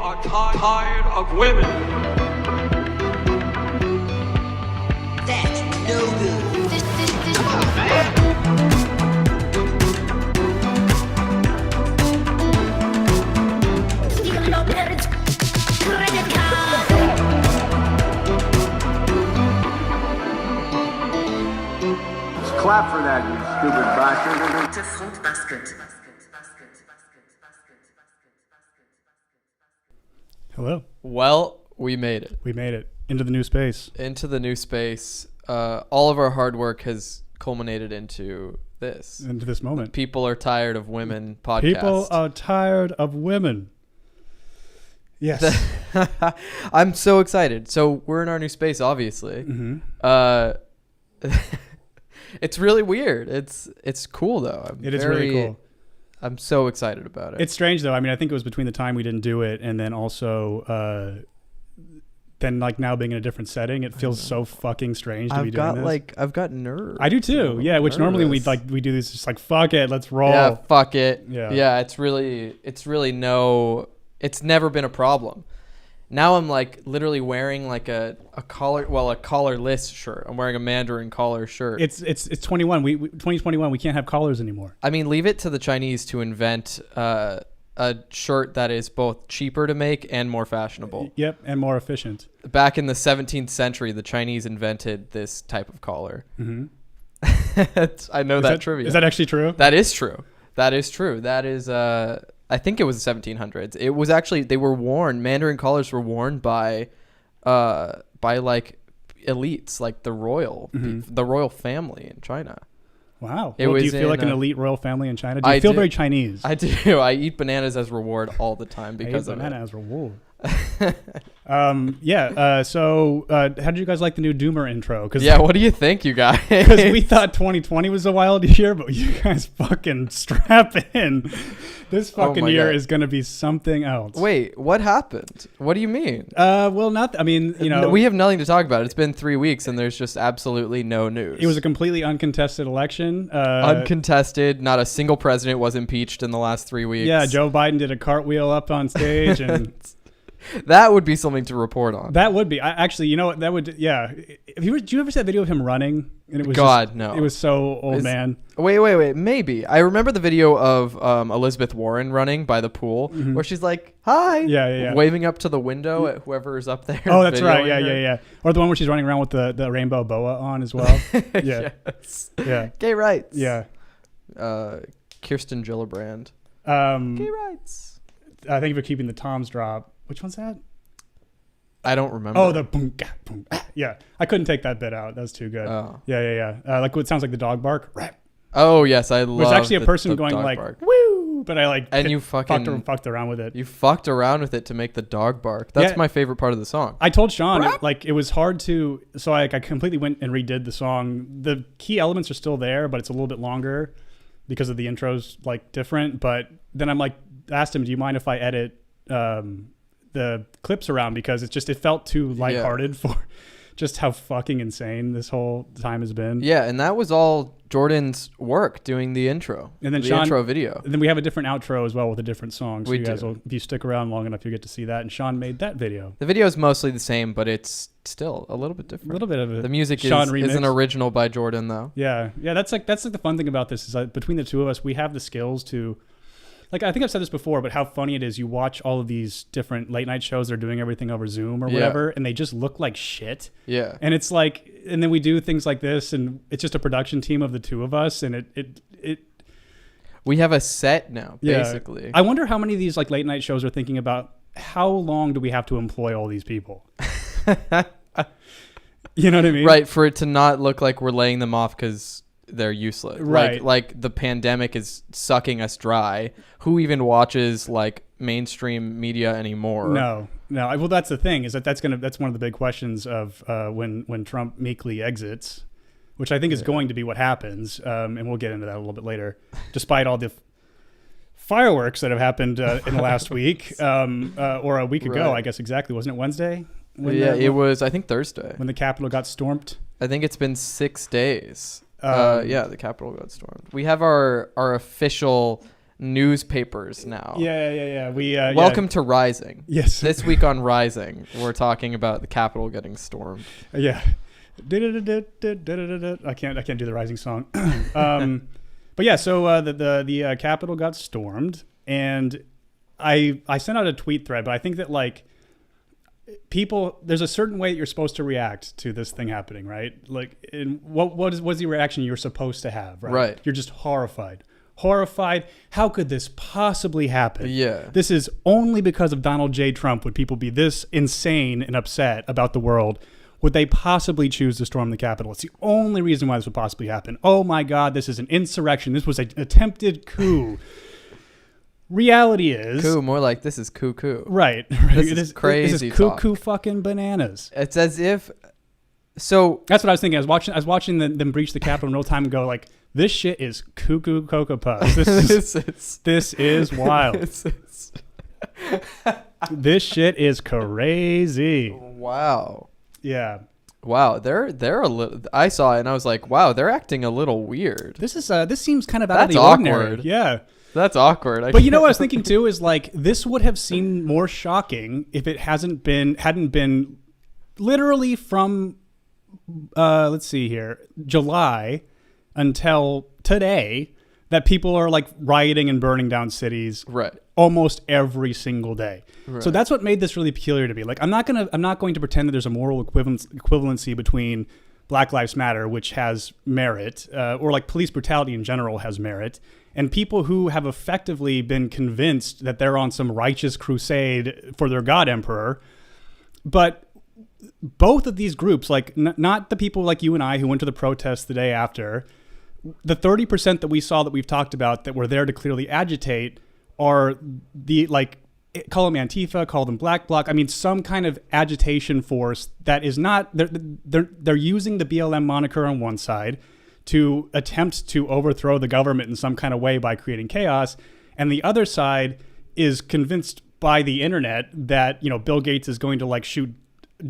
are tired of women. That's no good. This Come on, man. no parents credit card. Just clap for that, you stupid bastard. To front basket. Hello. Well, we made it. We made it into the new space. Into the new space. All of our hard work has culminated into this. Into this moment. People are tired of women podcast. People are tired of women. Yes. I'm so excited. So we're in our new space, obviously. Mm-hmm. It's really weird. It's cool though. It is really cool. I'm so excited about it. It's strange though. I mean, I think it was between the time we didn't do it and then also then like now being in a different setting, it feels so fucking strange to be doing this. I've got nerves. I do too. Yeah, which normally we do this just like fuck it, let's roll. Yeah, fuck it. Yeah. It's never been a problem. Now I'm like literally wearing like a collarless shirt. I'm wearing a Mandarin collar shirt. It's 21. 2021. We can't have collars anymore. I mean, leave it to the Chinese to invent a shirt that is both cheaper to make and more fashionable. Yep, and more efficient. Back in the 17th century, the Chinese invented this type of collar. Mm-hmm. I know that trivia. Is that actually true? That is true. That is I think it was the 1700s. It was actually, they were worn, Mandarin collars were worn by like elites, like the royal family in China. Wow. Do you feel like an elite royal family in China? Do you feel very Chinese? I do. I eat bananas as reward all the time because of it. Banana as reward. So how did you guys like the new Doomer intro? What do you think, you guys? Because we thought 2020 was a wild year, but you guys fucking strap in. This fucking year is going to be something else. Wait, what happened? What do you mean? We have nothing to talk about. It's been 3 weeks and there's just absolutely no news. It was a completely uncontested election. Uncontested. Not a single president was impeached in the last 3 weeks. Yeah, Joe Biden did a cartwheel up on stage and... That would be something to report on. That would be. Did you ever see that video of him running? And it was no. It was so old, man. Wait. Maybe. I remember the video of Elizabeth Warren running by the pool where she's like, hi. Yeah. Waving up to the window at whoever's up there. Oh, that's right. Yeah. Or the one where she's running around with the rainbow boa on as well. Yeah. Yes. Yeah. Gay rights. Yeah. Kirsten Gillibrand. Gay rights. Thank you for keeping the toms drop. Which one's that? I don't remember. Oh, the boom, boom. Yeah. I couldn't take that bit out. That was too good. Oh. Yeah. Like what sounds like the dog bark. Oh, yes. I love it. There's actually a person going like, bark. woo, but I like, and you fucking fucked around with it. You fucked around with it to make the dog bark. That's my favorite part of the song. I told Sean, it was hard to, so I completely went and redid the song. The key elements are still there, but it's a little bit longer because of the intro's like different. But then I'm like, asked him, do you mind if I edit, the clips around, because it felt too lighthearted for just how fucking insane this whole time has been. Yeah, and that was all Jordan's work doing the intro. And then the intro video. And then we have a different outro as well with a different song. So we you guys do. will, if you stick around long enough, you get to see that. And Sean made that video. The video is mostly the same, but it's still a little bit different. A little bit of it. The music is an original by Jordan, though. Yeah. That's like the fun thing about this is that between the two of us, we have the skills to. Like, I think I've said this before, but how funny it is. You watch all of these different late night shows. They're doing everything over Zoom or whatever, and they just look like shit. Yeah. And it's like, and then we do things like this, and it's just a production team of the two of us, and it we have a set now, basically. I wonder how many of these like late night shows are thinking about how long do we have to employ all these people? You know what I mean? Right. For it to not look like we're laying them off because they're useless. Right. Like the pandemic is sucking us dry. Who even watches like mainstream media anymore? No. Well, that's the thing, is that's one of the big questions of when Trump meekly exits, which I think is going to be what happens. And we'll get into that a little bit later, despite all the fireworks that have happened in the last week, or a week ago, I guess exactly. Wasn't it Wednesday? It was, I think, Thursday. When the Capitol got stormed? I think it's been 6 days. The Capitol got stormed. We have our official newspapers now. Yeah. We Welcome to Rising. Yes. This week on Rising, we're talking about the Capitol getting stormed. Yeah. I can't do the Rising song. But yeah, so the Capitol got stormed, and I sent out a tweet thread, but I think that like people, there's a certain way that you're supposed to react to this thing happening, right? Like, and what's the reaction you're supposed to have, right? Right. You're just horrified. How could this possibly happen? Yeah. This is only because of Donald J. Trump would people be this insane and upset about the world. Would they possibly choose to storm the Capitol? It's the only reason why this would possibly happen. Oh my God, this is an insurrection. This was an attempted coup. Reality is... Coup, more like this is cuckoo. Right. This is crazy This is talk. cuckoo fucking bananas. It's as if... So... That's what I was thinking. I was watching them breach the Capitol in real time and go like, this shit is cuckoo cocoa puffs. This is wild. This shit is crazy. Wow. Yeah. Wow, they're a little. I saw it and I was like, wow, they're acting a little weird. This seems kind of out of That's the awkward. ordinary. Yeah. That's awkward. But you know what I was thinking too is like this would have seemed more shocking if it hadn't been literally from let's see here, July until today that people are like rioting and burning down cities Right. almost every single day. Right. So that's what made this really peculiar to me. Like I'm not going to pretend that there's a moral equivalency between Black Lives Matter, which has merit, or like police brutality in general has merit, and people who have effectively been convinced that they're on some righteous crusade for their God Emperor. But both of these groups, like not the people like you and I who went to the protests the day after, the 30% that we saw that we've talked about that were there to clearly agitate are the like, call them Antifa, call them Black Bloc. I mean, some kind of agitation force that is not, they're using the BLM moniker on one side to attempt to overthrow the government in some kind of way by creating chaos. And the other side is convinced by the internet that, you know, Bill Gates is going to like shoot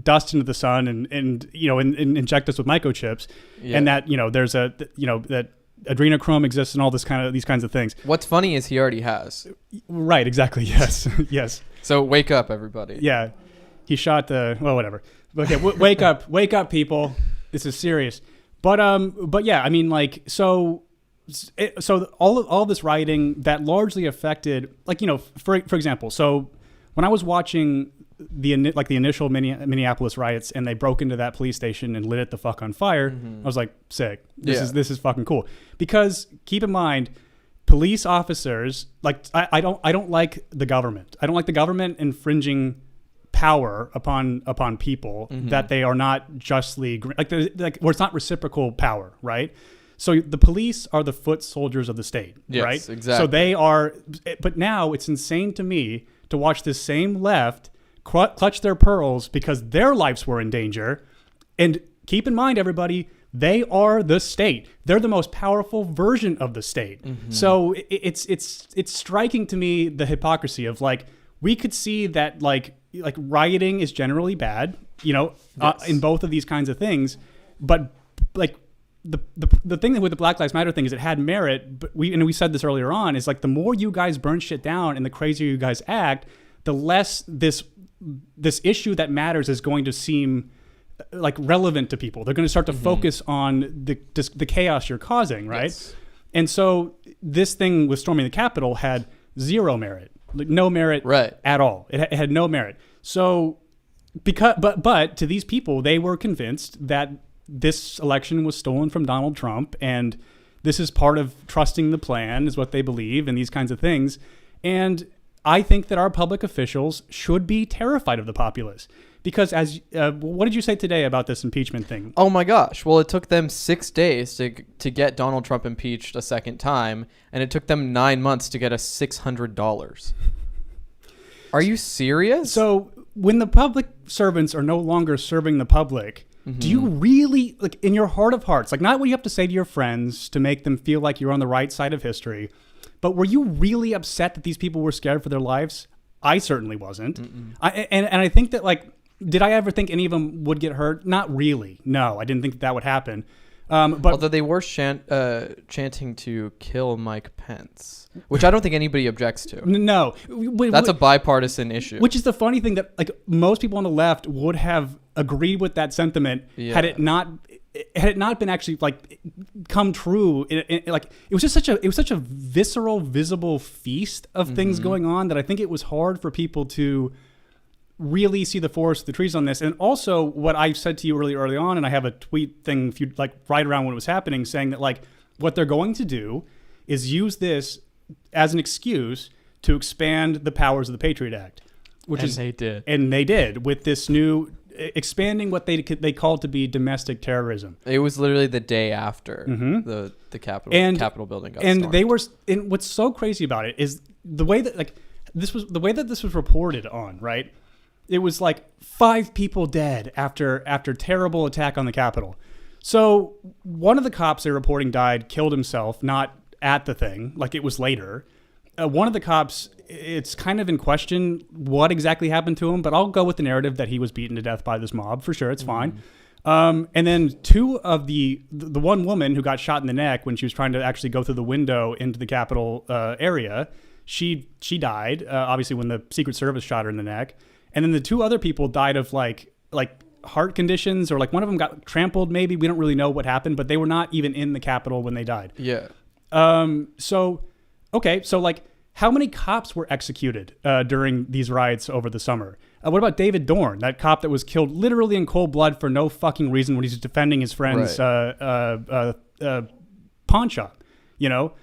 dust into the sun and inject us with microchips. Yeah. And that, you know, there's that adrenochrome exists and all these kinds of things. What's funny is he already has. Right. Exactly. Yes. Yes. So wake up, everybody. Yeah. He shot whatever. Okay. Wake up, people. This is serious. But yeah, I mean, like, so all this rioting that largely affected, like, you know, for example, so when I was watching the initial Minneapolis riots and they broke into that police station and lit it the fuck on fire, I was like, sick. This is fucking cool. Because keep in mind, police officers, like, I don't like the government. I don't like the government infringing power upon people that they are not justly like where it's not reciprocal power, right? So the police are the foot soldiers of the state, yes, right? Exactly. So they are, but now it's insane to me to watch this same left clutch their pearls because their lives were in danger. And keep in mind, everybody, they are the state. They're the most powerful version of the state. So it's striking to me the hypocrisy of like, we could see that like rioting is generally bad, you know, yes. In both of these kinds of things. But like the thing with the Black Lives Matter thing is it had merit. But we said this earlier on, is like the more you guys burn shit down and the crazier you guys act, the less this issue that matters is going to seem like relevant to people. They're going to start to focus on the chaos you're causing, right? Yes. And so this thing with storming the Capitol had zero merit. Like no merit at all. It had no merit. So but to these people, they were convinced that this election was stolen from Donald Trump, and this is part of trusting the plan, is what they believe, and these kinds of things. And I think that our public officials should be terrified of the populace. Because what did you say today about this impeachment thing? Oh my gosh. Well, it took them 6 days to get Donald Trump impeached a second time, and it took them 9 months to get us $600. Are you serious? So when the public servants are no longer serving the public, do you really, like, in your heart of hearts, like, not what you have to say to your friends to make them feel like you're on the right side of history, but were you really upset that these people were scared for their lives? I certainly wasn't. And I think that, like, did I ever think any of them would get hurt? Not really. No, I didn't think that would happen. But Although they were chanting to kill Mike Pence, which I don't think anybody objects to. no, That's a bipartisan issue. which is the funny thing that like most people on the left would have agreed with that sentiment had it not been actually like come true. Like it was such a visceral, visible feast of things going on that I think it was hard for people to really see the forest of the trees on this. And also what I said to you early on, and I have a tweet thing right around when it was happening, saying that like what they're going to do is use this as an excuse to expand the powers of the Patriot Act, they did. And they did with this new expanding what they called to be domestic terrorism. It was literally the day after the Capitol building got stormed. They were. And what's so crazy about it is the way that this was reported on, right? It was like 5 people dead after terrible attack on the Capitol. So one of the cops they're reporting killed himself, not at the thing, like it was later. One of the cops, it's kind of in question what exactly happened to him, but I'll go with the narrative that he was beaten to death by this mob for sure. It's fine. And then 2 of the one woman who got shot in the neck when she was trying to actually go through the window into the Capitol area, she died, obviously when the Secret Service shot her in the neck. And then the 2 other people died of like heart conditions, or like one of them got trampled. Maybe we don't really know what happened, but they were not even in the Capitol when they died. Yeah. So like how many cops were executed during these riots over the summer? What about David Dorn, that cop that was killed literally in cold blood for no fucking reason when he's defending his friend's pawn shop? You know,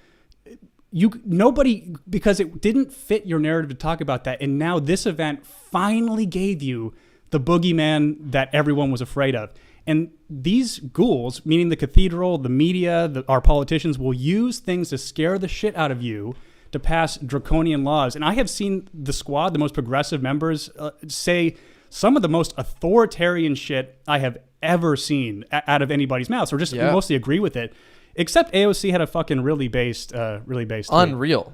nobody, because it didn't fit your narrative to talk about that. And now this event finally gave you the boogeyman that everyone was afraid of. And these ghouls, meaning the cathedral, the media, our politicians, will use things to scare the shit out of you to pass draconian laws. And I have seen the Squad, the most progressive members, say some of the most authoritarian shit I have ever seen out of anybody's mouth, or just mostly agree with it. Except AOC had a fucking really based tweet. Unreal.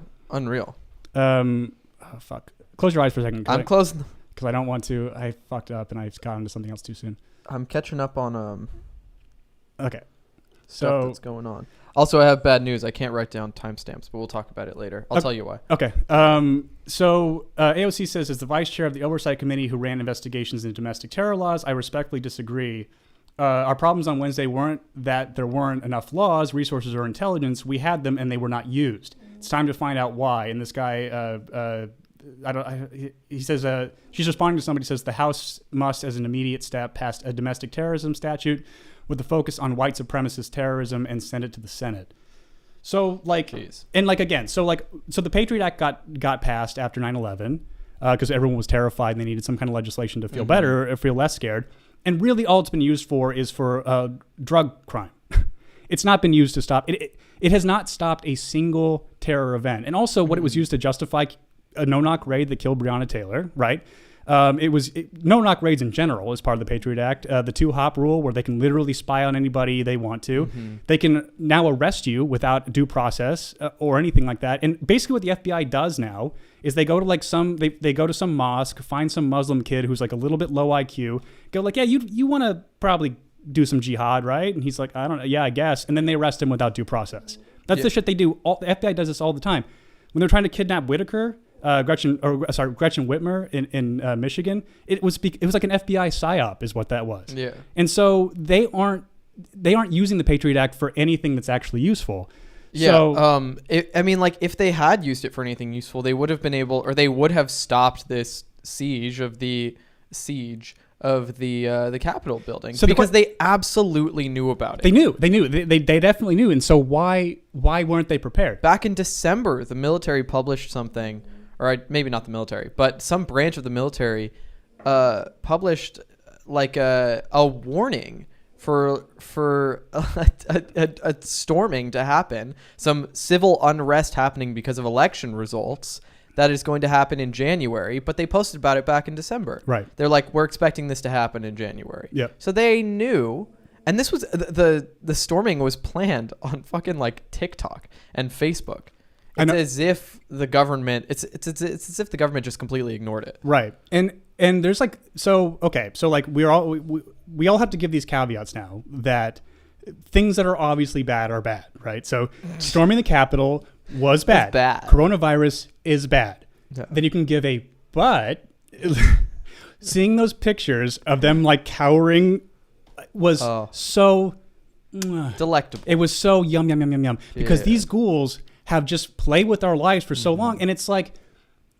Fuck. Close your eyes for a second. I'm closing. Because I don't want to. I fucked up and I got into something else too soon. I'm catching up on Okay. stuff that's going on. Also, I have bad news. I can't write down timestamps, but we'll talk about it later. I'll tell you why. Okay. So AOC says, as the vice chair of the oversight committee who ran investigations into domestic terror laws, I respectfully disagree. Our problems on Wednesday weren't that there weren't enough laws, resources, or intelligence. We had them and they were not used. It's time to find out why. And this guy, he says, she's responding to somebody who says the House must, as an immediate step, pass a domestic terrorism statute with the focus on white supremacist terrorism and send it to the Senate. So and again, so the Patriot Act got passed after 9/11 because everyone was terrified and they needed some kind of legislation to feel better or feel less scared. And really all it's been used for is for drug crime. It's not been used to stop it. It has not stopped a single terror event. And also what it was used to justify a no-knock raid that killed Breonna Taylor, right? No-knock raids in general is part of the Patriot Act. The 2-hop rule, where they can literally spy on anybody they want to. They can now arrest you without due process or anything like that. And basically what the FBI does now is they go to they go to some mosque, find some Muslim kid who's like a little bit low IQ, go like, yeah, you want to probably do some jihad, right? And he's like, I don't know. Yeah, I guess. And then they arrest him without due process. That's the shit they do. The FBI does this all the time. When they're trying to kidnap Whitaker, Gretchen Whitmer in Michigan, it was like an FBI psyop is what that was. Yeah. And so they aren't using the Patriot Act for anything that's actually useful. Yeah. So, if they had used it for anything useful, they would have been able, or they would have stopped this siege of the Capitol building. So because they absolutely knew about it. They knew. They definitely knew. And so why weren't they prepared? Back in December, the military published something, or maybe not the military, but some branch of the military published like a warning for a storming to happen, some civil unrest happening because of election results that is going to happen in January, but they posted about it back in December. Right. They're like, we're expecting this to happen in January. Yeah. So they knew, and this was the storming was planned on fucking like TikTok and Facebook. It's as if the government it's as if the government just completely ignored it. Right. And there's we all have to give these caveats now that things that are obviously bad are bad, right? So storming the Capitol was bad. bad. Coronavirus is bad. Yeah. Then you can give a but. Seeing those pictures of them like cowering was so Delectable. it was so yum because Yeah. these ghouls have just played with our lives for so long, and it's like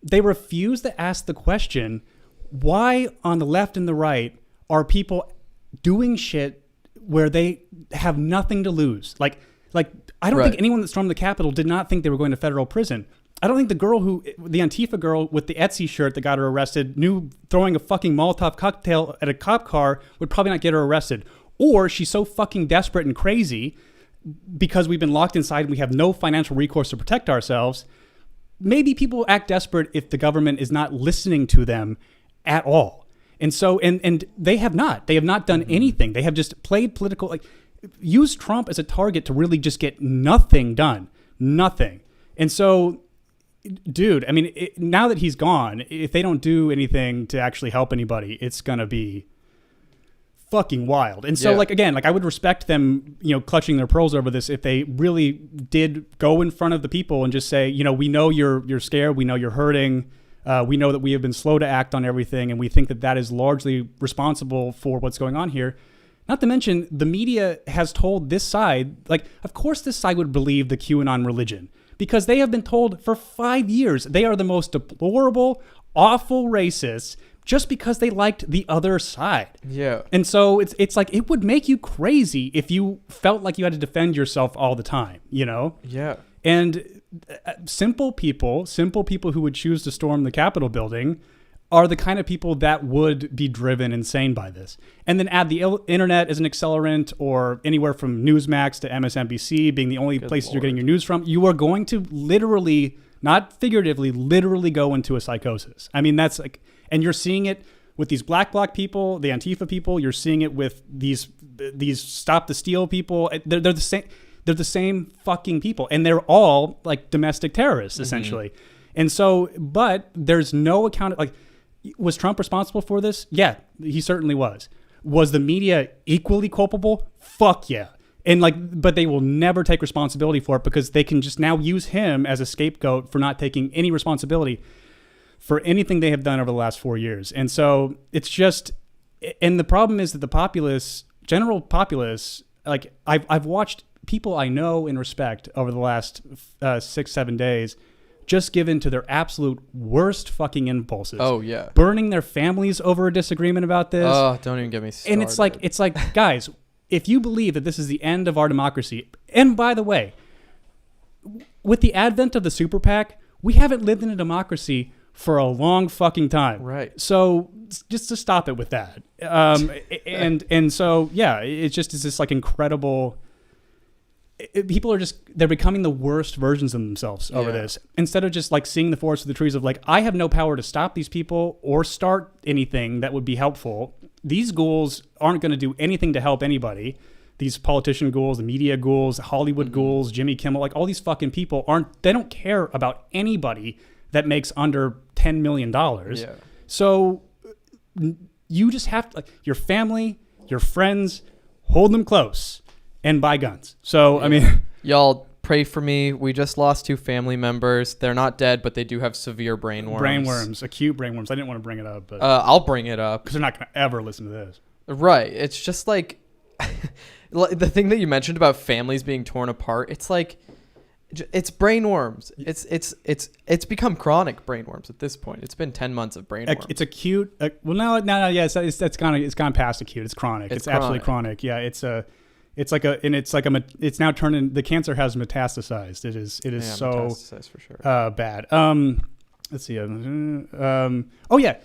they refuse to ask the question, why on the left and the right are people doing shit where they have nothing to lose? Like I don't think anyone that stormed the Capitol did not think they were going to federal prison. I don't think the Antifa girl with the Etsy shirt that got her arrested knew throwing a fucking Molotov cocktail at a cop car would probably not get her arrested. Or she's so fucking desperate and crazy because we've been locked inside and we have no financial recourse to protect ourselves. Maybe people act desperate if the government is not listening to them at all. And so, and they have not done anything. They have just played political, like used Trump as a target to really just get nothing done. Nothing. And so, dude, I mean, now that he's gone, if they don't do anything to actually help anybody, it's going to be fucking wild. And so, like, again, like I would respect them, clutching their pearls over this if they really did go in front of the people and just say, we know you're scared. We know you're hurting. We know that we have been slow to act on everything. And we think that is largely responsible for what's going on here. Not to mention the media has told this side, like, of course this side would believe the QAnon religion because they have been told for 5 years they are the most deplorable, awful racists just because they liked the other side. Yeah. And so it's like it would make you crazy if you felt like you had to defend yourself all the time, Yeah. And simple people who would choose to storm the Capitol building are the kind of people that would be driven insane by this. And then add the internet as an accelerant, or anywhere from Newsmax to MSNBC being the only places you're getting your news from, you are going to literally, not figuratively, literally go into a psychosis. I mean, that's like, and you're seeing it with these black bloc people, the Antifa people. You're seeing it with these Stop the Steal people. They're the same. They're the same fucking people, and they're all like domestic terrorists essentially. And so, but there's no account. Like, was Trump responsible for this? Yeah, he certainly was. Was the media equally culpable? Fuck yeah. And but they will never take responsibility for it because they can just now use him as a scapegoat for not taking any responsibility for anything they have done over the last 4 years. And so it's just, and the problem is that the general populace, like I've watched people I know and respect over the last 6-7 days just give in to their absolute worst fucking impulses. Oh yeah. Burning their families over a disagreement about this. Oh, don't even get me started. And it's like, guys, if you believe that this is the end of our democracy, and by the way, with the advent of the super PAC, we haven't lived in a democracy for a long fucking time. Right. So just to stop it with that. And so, yeah, it's this like incredible, people are they're becoming the worst versions of themselves over this. Instead of just like seeing the forest for the trees of like, I have no power to stop these people or start anything that would be helpful. These ghouls aren't going to do anything to help anybody. These politician ghouls, the media ghouls, Hollywood ghouls, Jimmy Kimmel, like all these fucking people they don't care about anybody that makes under $10 million. Yeah. So you just have to, like, your family, your friends, hold them close and buy guns. So, I mean, y'all pray for me. We just lost 2 family members. They're not dead, but they do have severe brain worms. Acute brain worms. I didn't want to bring it up, but I'll bring it up because they're not going to ever listen to this. Right. It's just like the thing that you mentioned about families being torn apart. It's like, it's brain worms. It's become chronic brain worms at this point. It's been 10 months of brain worms. It's acute. No. Yeah. It's gone past acute. It's chronic. It's absolutely chronic. Yeah. It's now turning. The cancer has metastasized. It is so metastasized for sure. Bad. Let's see. Oh yeah.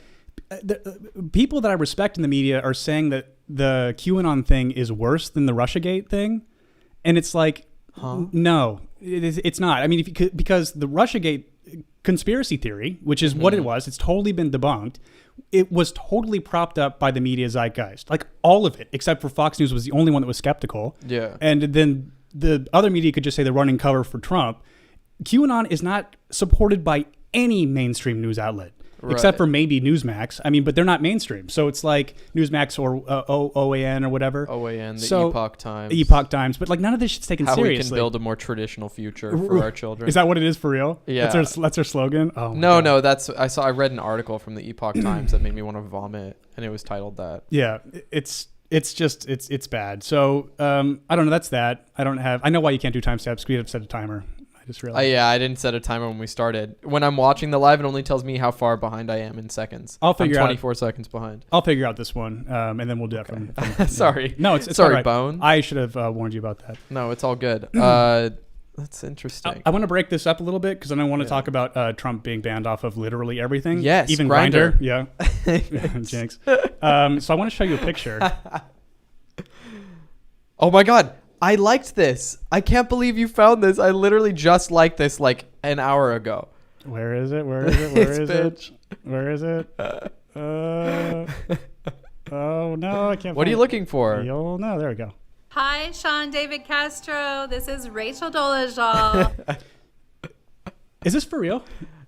The people that I respect in the media are saying that the QAnon thing is worse than the Russiagate thing, and it's like, no, it's not. I mean, because the Russiagate conspiracy theory, which is what it was, it's totally been debunked. It was totally propped up by the media zeitgeist, like all of it, except for Fox News was the only one that was skeptical. Yeah, and then the other media could just say they're running cover for Trump. QAnon is not supported by any mainstream news outlet. except for maybe Newsmax. I mean, but they're not mainstream. So it's like Newsmax or OAN or whatever. OAN, the So- Epoch Times. Epoch Times. But like none of this shit's taken How seriously. we can build a more traditional future for our children. Is that what it is for real? Yeah. That's their slogan? Oh my No, God. no, I read an article from the Epoch Times that made me want to vomit, and it was titled that. Yeah, it's bad. So I don't know. That's that. I know why you can't do timestamps. We have set a timer. I just realized. Yeah, I didn't set a timer when we started. When I'm watching the live, it only tells me how far behind I am in seconds. I'll figure I'm out- 24 seconds behind. I'll figure out this one, and then we'll do that from Sorry. No, it's Sorry, all right. Bone. I should have warned you about that. No, it's all good. That's interesting. I want to break this up a little bit because I want to talk about Trump being banned off of literally everything. Yes, even Grindr. Grindr. Yeah, Jinx. So I want to show you a picture. Oh my God. I liked this. I can't believe you found this. I literally just liked this like an hour ago. Where is it? Where is it? Where It's is bitch. it? Where is it? Oh no, I can't. What are you find looking for? it. You'll know. There we go. Hi, Sean David Castro. This is Rachel Dolezal. Is this for real?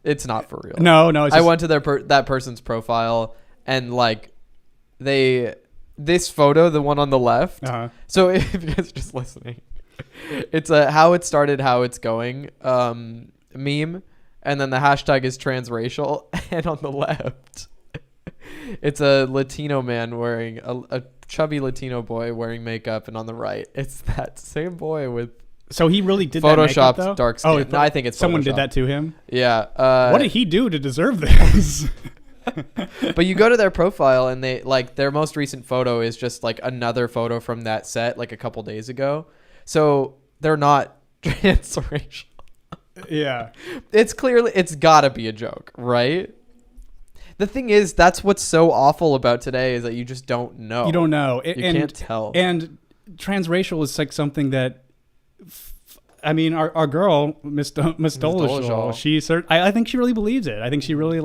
It's not for real. No. It's I just, went to that person's profile and like this photo, the one on the left. Uh-huh. So if you guys are just listening, it's a how it started, how it's going meme, and then the hashtag is transracial, and on the left, it's a Latino man wearing a chubby Latino boy wearing makeup, and on the right, it's that same boy with So he really did that photoshopped makeup, though? dark skin. No, I think it's someone did Photoshopped. that to him. Yeah. What did he do to deserve this? But you go to their profile and they like their most recent photo is just like another photo from that set like a couple days ago. So they're not transracial. Yeah. It's gotta be a joke, right? The thing is, that's what's so awful about today is that you just don't know. You don't know. You can't tell. And transracial is like something that, I mean, our girl, Miss Dolezal, I think she really believes it. I think she really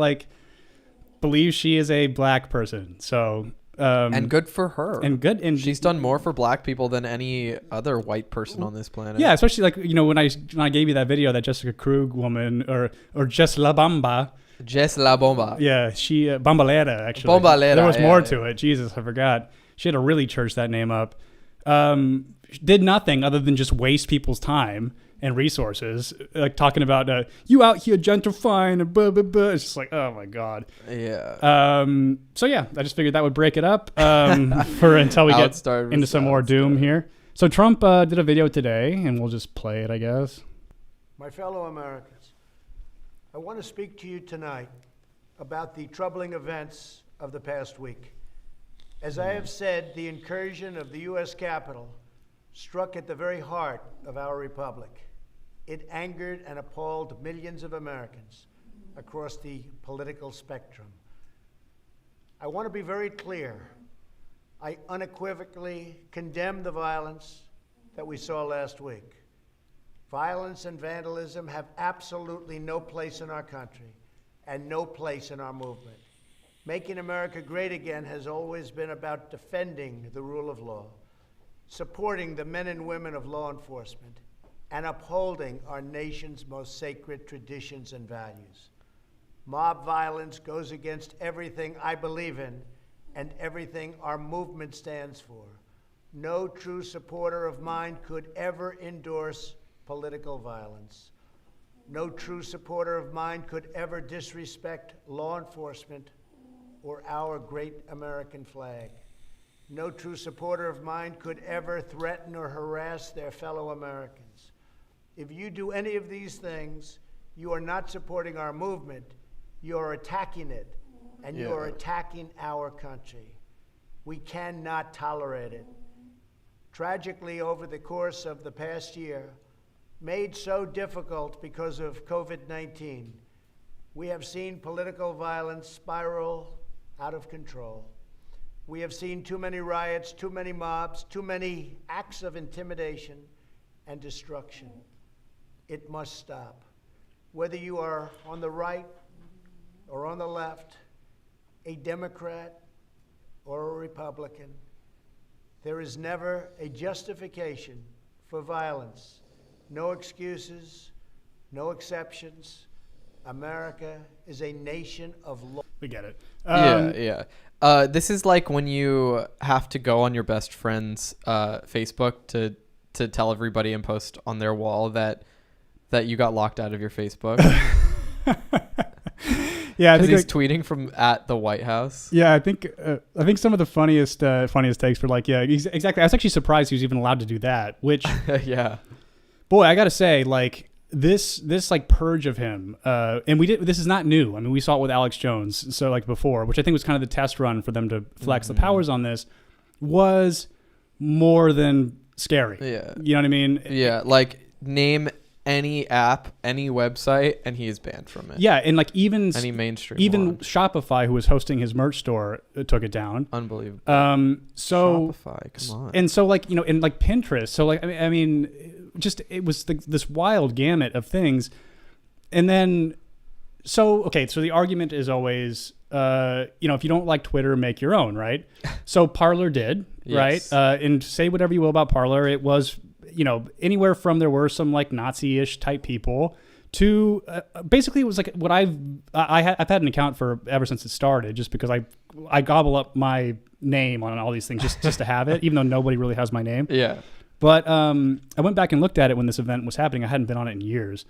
believes she is a black person. So and good for her. And she's done more for black people than any other white person on this planet. Yeah, especially when I gave you that video, that Jessica Krug woman or Jess La Bamba. Jess La Bomba. Yeah, she Bombalera actually. Bombalera. There was more to it. Jesus, I forgot. She had to really church that name up. Did nothing other than just waste people's time and resources, like talking about you out here gentrifying and blah blah blah. It's just like, oh my God. Yeah. So yeah, I just figured that would break it up until we get into some more doom here. So Trump did a video today, and we'll just play it, I guess. My fellow Americans, I want to speak to you tonight about the troubling events of the past week. As I have said, the incursion of the U.S. Capitol struck at the very heart of our republic. It angered and appalled millions of Americans across the political spectrum. I want to be very clear. I unequivocally condemn the violence that we saw last week. Violence and vandalism have absolutely no place in our country and no place in our movement. Making America great again has always been about defending the rule of law, supporting the men and women of law enforcement, and upholding our nation's most sacred traditions and values. Mob violence goes against everything I believe in and everything our movement stands for. No true supporter of mine could ever endorse political violence. No true supporter of mine could ever disrespect law enforcement or our great American flag. No true supporter of mine could ever threaten or harass their fellow Americans. If you do any of these things, you are not supporting our movement, you are attacking it, and you are attacking our country. We cannot tolerate it. Tragically, over the course of the past year, made so difficult because of COVID-19, we have seen political violence spiral out of control. We have seen too many riots, too many mobs, too many acts of intimidation and destruction. It must stop. Whether you are on the right or on the left, a Democrat or a Republican, there is never a justification for violence. No excuses, no exceptions, America is a nation of law. We get it. Yeah. This is like when you have to go on your best friend's Facebook to tell everybody and post on their wall that you got locked out of your Facebook. Yeah, I Because think he's tweeting from at the White House. Yeah, I think some of the funniest takes were like, yeah, exactly. I was actually surprised he was even allowed to do that. Which, Yeah. boy, I gotta say, like this like purge of him, and this is not new. I mean, we saw it with Alex Jones, so like before, which I think was kind of the test run for them to flex the powers on this, was more than scary. Yeah. You know what I mean? Yeah, like name any app, any website, and he is banned from it. Yeah, and like even Any mainstream even one. Shopify, who was hosting his merch store, took it down. Unbelievable. So Shopify, come on. And so like, you know, and like Pinterest. So like, I mean, just, it was this wild gamut of things. And then, so the argument is always, you know, if you don't like Twitter, make your own, right? So Parler did, Yes. right? And say whatever you will about Parler. It was, you know, anywhere from there were some like Nazi-ish type people to basically it was like what I've had an account for ever since it started, just because I gobble up my name on all these things just to have it, even though nobody really has my name. Yeah. But I went back and looked at it when this event was happening. I hadn't been on it in years.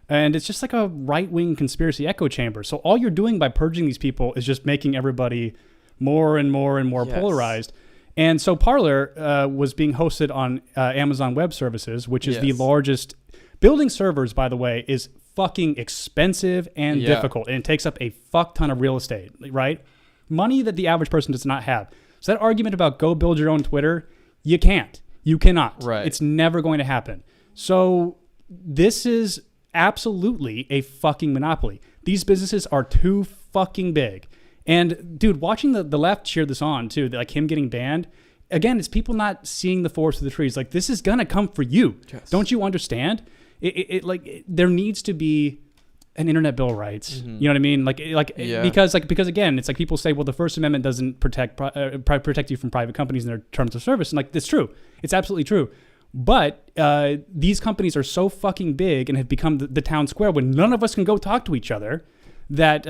And it's just like a right-wing conspiracy echo chamber. So all you're doing by purging these people is just making everybody more and more and more Yes. polarized. And so Parler was being hosted on Amazon Web Services, which is the Yes. largest. Building servers, by the way, is fucking expensive and Yeah. difficult. And it takes up a fuck ton of real estate, right? Money that the average person does not have. So that argument about go build your own Twitter, you can't. You cannot. Right. It's never going to happen. So this is absolutely a fucking monopoly. These businesses are too fucking big. And dude, watching the left cheer this on too, like him getting banned, again, it's people not seeing the forest of the trees. Like, this is gonna come for you. Yes. Don't you understand? There needs to be an internet bill of rights. You know what I mean? Yeah. Because again, it's like people say, well, the First Amendment doesn't protect you from private companies and their terms of service. And like, that's true. It's absolutely true. But these companies are so fucking big and have become the town square when none of us can go talk to each other, that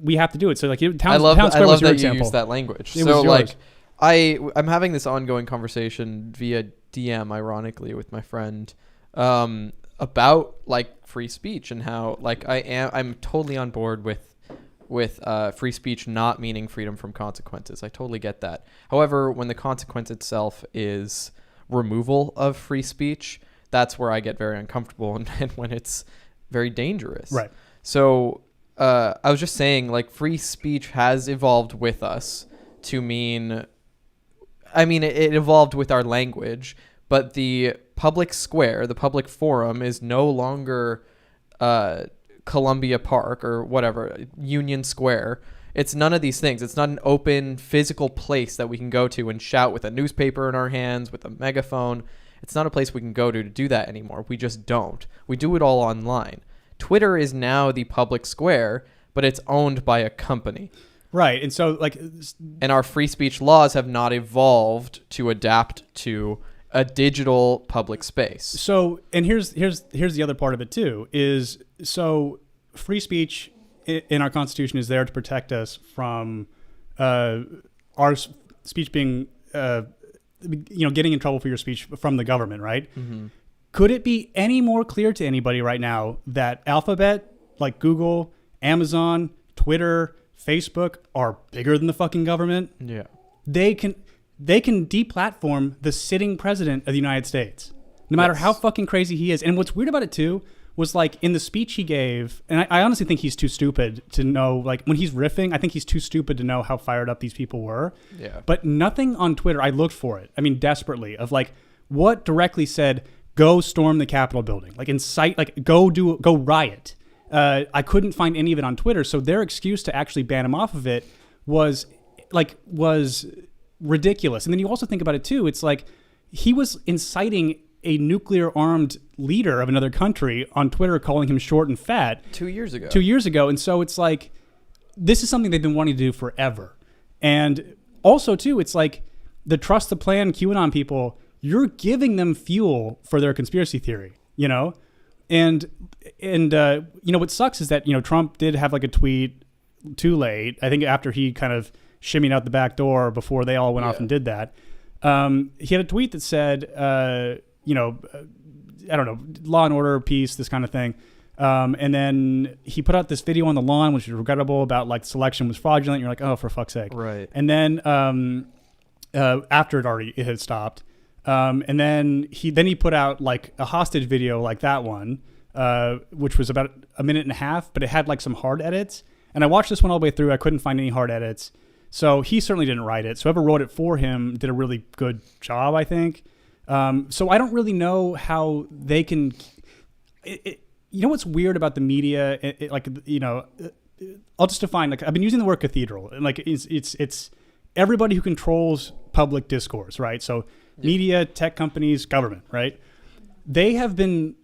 we have to do it. So like, I love town square was your that example. you use that language. It So was like, yours. I'm having this ongoing conversation via DM, ironically, with my friend, about like free speech and how like I'm totally on board with free speech not meaning freedom from consequences. I totally get that. However, when the consequence itself is removal of free speech, that's where I get very uncomfortable, and when it's very dangerous. Right. So I was just saying, like, free speech has evolved with us to mean, I mean, it evolved with our language, but the public square, the public forum, is no longer Columbia Park or whatever, Union Square. It's none of these things. It's not an open physical place that we can go to and shout with a newspaper in our hands, with a megaphone. It's not a place we can go to do that anymore. We just don't. We do it all online. Twitter is now the public square, but it's owned by a company. Right. And so like, And our free speech laws have not evolved to adapt to a digital public space. so, and here's the other part of it too, is so free speech in our Constitution is there to protect us from our speech being, getting in trouble for your speech from the government, right? Mm-hmm. Could it be any more clear to anybody right now that Alphabet, like Google, Amazon, Twitter, Facebook, are bigger than the fucking government? Yeah. They can deplatform the sitting president of the United States, no matter how fucking crazy he is. And what's weird about it too was like in the speech he gave, and I honestly think he's too stupid to know, like when he's riffing, I think he's too stupid to know how fired up these people were. Yeah. But nothing on Twitter, I looked for it, I mean desperately, of like what directly said, go storm the Capitol building, like incite, like go riot. I couldn't find any of it on Twitter. So their excuse to actually ban him off of it was ridiculous. And then you also think about it too. It's like he was inciting a nuclear armed leader of another country on Twitter, calling him short and fat 2 years ago. 2 years ago. And so it's like, this is something they've been wanting to do forever. And also too, it's like the trust the plan QAnon people, you're giving them fuel for their conspiracy theory, you know? and what sucks is that Trump did have like a tweet too late. I think after he kind of shimmied out the back door before they all went off and did that. He had a tweet that said, I don't know, law and order, peace, this kind of thing. And then he put out this video on the lawn, which was regrettable, about like the selection was fraudulent. You're like, oh, for fuck's sake. Right. And then after it had stopped, and then he put out like a hostage video like that one, which was about a minute and a half, but it had like some hard edits. And I watched this one all the way through. I couldn't find any hard edits. So he certainly didn't write it. So whoever wrote it for him did a really good job, I think. So I don't really know how they can. What's weird about the media? I'll just define. Like, I've been using the word cathedral, and like it's everybody who controls public discourse, right? So media, tech companies, government, right? They have been.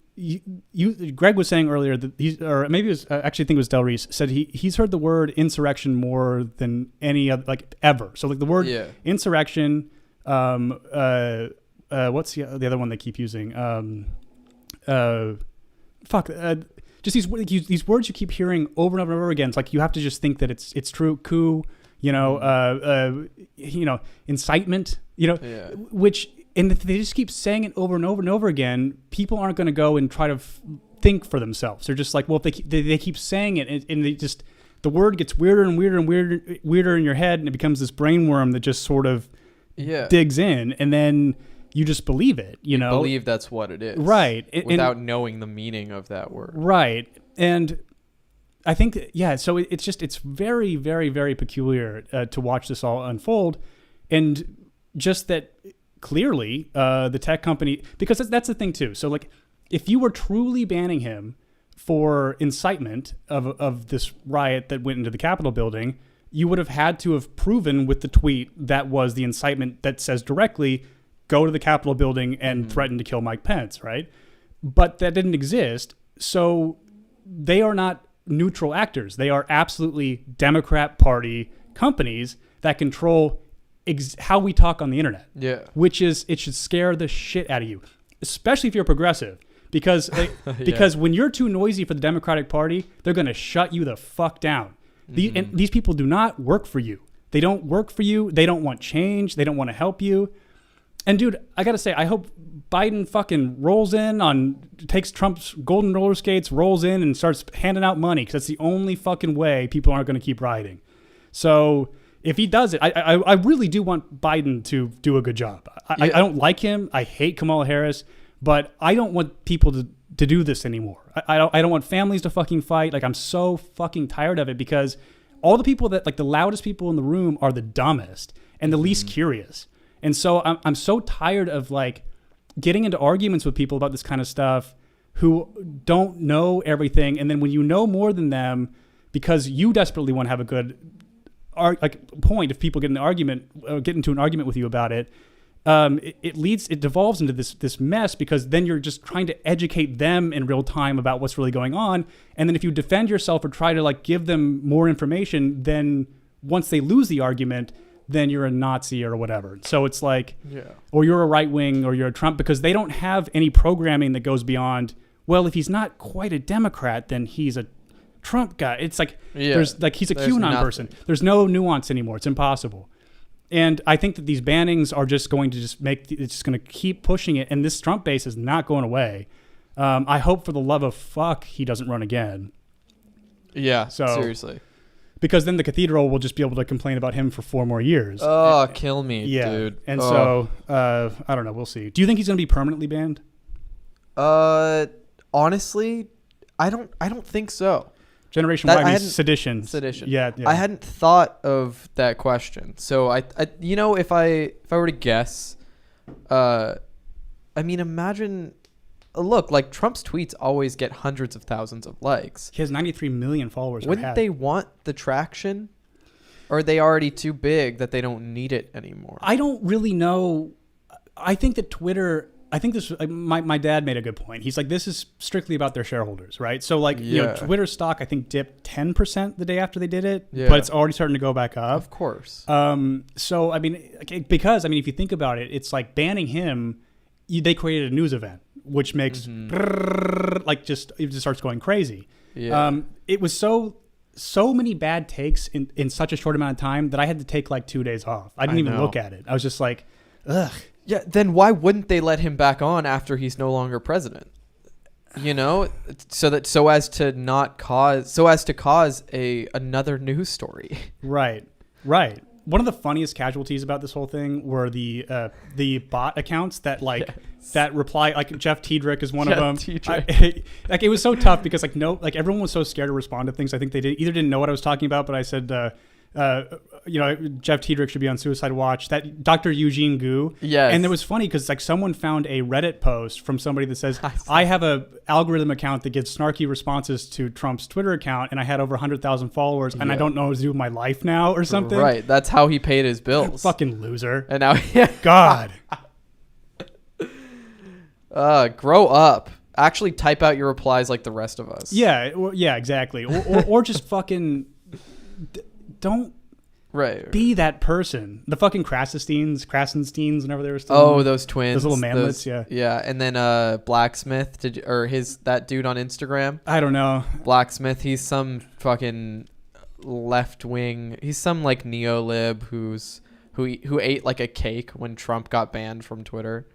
Greg was saying earlier that or maybe it was actually I think it was Del Reese said he's heard the word insurrection more than any other, like, ever. So like the word insurrection. What's the other one they keep using? Just these words you keep hearing over and over and over again. It's like you have to just think that it's true. Coup, incitement, which, and if they just keep saying it over and over and over again, people aren't going to go and try to think for themselves. They're just like, well, if they keep saying it, and they just, the word gets weirder and weirder and weirder in your head, and it becomes this brain worm that just sort of digs in, and then you just believe it, you know? Believe that's what it is. Right. Without knowing the meaning of that word. Right. And I think, so it's very, very, very peculiar to watch this all unfold. And just that clearly the tech company, because that's the thing too. So like, if you were truly banning him for incitement of this riot that went into the Capitol building, you would have had to have proven with the tweet that was the incitement that says directly, go to the Capitol building and threaten to kill Mike Pence, right? But that didn't exist. So they are not neutral actors. They are absolutely Democrat Party companies that control how we talk on the internet. Yeah. Which is, it should scare the shit out of you, especially if you're progressive. Because when you're too noisy for the Democratic Party, they're going to shut you the fuck down. And these people do not work for you. They don't work for you. They don't want change. They don't want to help you. And dude, I got to say, I hope Biden fucking takes Trump's golden roller skates, rolls in and starts handing out money, because that's the only fucking way people aren't going to keep rioting. So if he does it, I really do want Biden to do a good job. I don't like him. I hate Kamala Harris, but I don't want people to do this anymore. I don't want families to fucking fight. Like, I'm so fucking tired of it, because all the people that, like, the loudest people in the room are the dumbest and the least curious. And so I'm so tired of, like, getting into arguments with people about this kind of stuff who don't know everything. And then when you know more than them, because you desperately want to have a good point, if people get into an argument with you about it, it devolves into this mess, because then you're just trying to educate them in real time about what's really going on. And then if you defend yourself or try to, like, give them more information, then once they lose the argument, then you're a Nazi or whatever. So it's like, or you're a right wing, or you're a Trump, because they don't have any programming that goes beyond, well, if he's not quite a Democrat, then he's a Trump guy. It's like, he's a QAnon person. There's no nuance anymore. It's impossible. And I think that these bannings are just going to it's just going to keep pushing it. And this Trump base is not going away. I hope, for the love of fuck, he doesn't run again. Yeah. So seriously. Because then the cathedral will just be able to complain about him for 4 more years. Oh, kill me, dude. And so, I don't know. We'll see. Do you think he's going to be permanently banned? Honestly, I don't think so. Generation Y means sedition. Yeah. I hadn't thought of that question. So I if I were to guess, imagine. Look, like, Trump's tweets always get hundreds of thousands of likes. He has 93 million followers. Wouldn't they want the traction? Or are they already too big that they don't need it anymore? I don't really know. I think that Twitter, my dad made a good point. He's like, this is strictly about their shareholders, right? So, like, Twitter stock, I think, dipped 10% the day after they did it, but it's already starting to go back up. Of course. So, because if you think about it, it's like banning him, they created a news event which makes like it just starts going crazy. Yeah. It was so many bad takes in such a short amount of time that I had to take like 2 days off. I didn't even look at it. I was just like, ugh. Yeah, then why wouldn't they let him back on after he's no longer president? You know, so as to cause another news story. Right. One of the funniest casualties about this whole thing were the bot accounts that that reply, like Jeff Tiedrick is one of them. Like it was so tough because everyone was so scared to respond to things. I think they didn't know what I was talking about, but I said Jeff Tiedrick should be on suicide watch. That Dr. Eugene Gu. Yes. And it was funny because someone found a Reddit post from somebody that says, I have a algorithm account that gives snarky responses to Trump's Twitter account, and I had over 100,000 followers, and I don't know what to do with my life now or something. Right. That's how he paid his bills. Fucking loser. And now, God. Grow up. Actually type out your replies like the rest of us. Yeah, exactly. Or just fucking don't be that person. The fucking Krasensteins, whenever they were still. Oh, those twins. Those little manlets, yeah. Yeah, and then Blacksmith, that dude on Instagram? I don't know. Blacksmith, he's some fucking left wing. He's some like neo-lib who ate like a cake when Trump got banned from Twitter.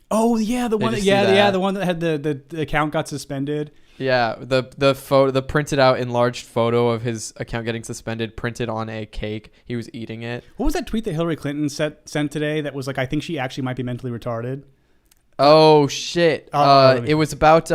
Oh yeah, the one that had the account got suspended. Yeah, the printed out enlarged photo of his account getting suspended, printed on a cake. He was eating it. What was that tweet that Hillary Clinton sent today that was like, I think she actually might be mentally retarded? Oh shit! It was about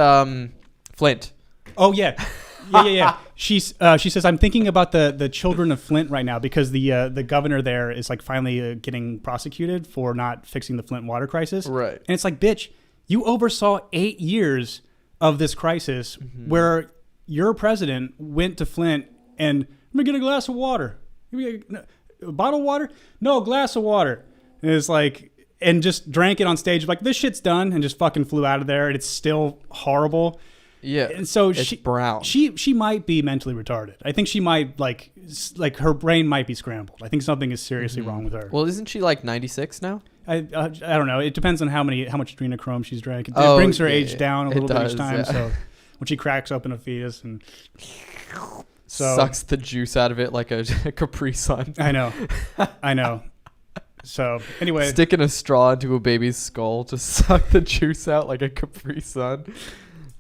Flint. Oh yeah. Yeah. She says, I'm thinking about the children of Flint right now because the governor there is like finally getting prosecuted for not fixing the Flint water crisis. Right. And it's like, bitch, you oversaw 8 years of this crisis where your president went to Flint and let me get a glass of water. A bottle of water? No, a glass of water. And it's like, and just drank it on stage like, this shit's done, and just fucking flew out of there, and it's still horrible. Yeah, and so it's brown. She might be mentally retarded. I think she might like her brain might be scrambled. I think something is seriously wrong with her. Well, isn't she like 96 now? I don't know. It depends on how much adrenochrome she's drank. It brings her age down a little bit each time. Yeah. So when she cracks open a fetus and sucks the juice out of it like a Capri Sun. I know. So anyway, sticking a straw into a baby's skull to suck the juice out like a Capri Sun.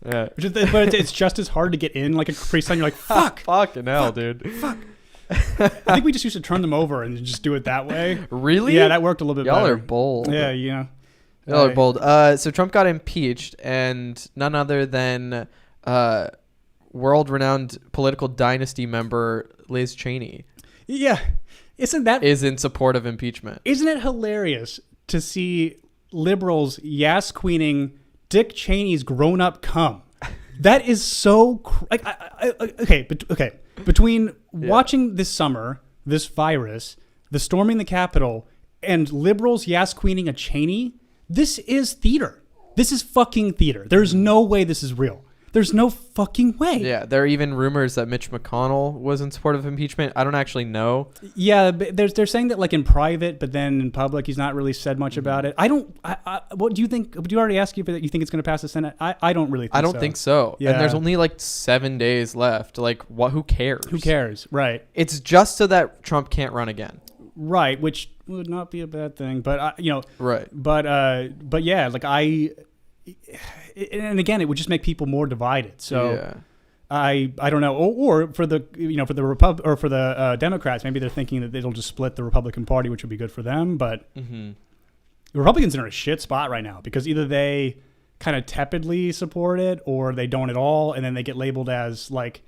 Yeah, but it's just as hard to get in like a Capri Sun. You're like, fuck, fucking hell, dude. Fuck. I think we just used to turn them over and just do it that way. Really? Yeah, that worked a little bit better. Y'all are bold. Yeah, you know. Y'all are bold. So Trump got impeached, and none other than world-renowned political dynasty member Liz Cheney. Yeah, is in support of impeachment? Isn't it hilarious to see liberals queening Dick Cheney's grown-up cum? That is so okay. Between watching this summer, this virus, the storming the Capitol, and liberals queening a Cheney, this is theater. This is fucking theater. There's no way this is real. There's no fucking way. Yeah, there are even rumors that Mitch McConnell was in support of impeachment. I don't actually know. Yeah, they're saying that like in private, but then in public, he's not really said much about it. What do you think? Would you already ask you that you think it's going to pass the Senate? I don't really think so. I don't think so. Yeah. And there's only like 7 days left. Like, who cares? Who cares? Right. It's just so that Trump can't run again. Right, which would not be a bad thing. But, Right. But yeah, like and again, it would just make people more divided. So yeah. I don't know, or for the for the Democrats, maybe they're thinking that it'll just split the Republican Party, which would be good for them. But the Republicans are in a shit spot right now because either they kind of tepidly support it or they don't at all, and then they get labeled as like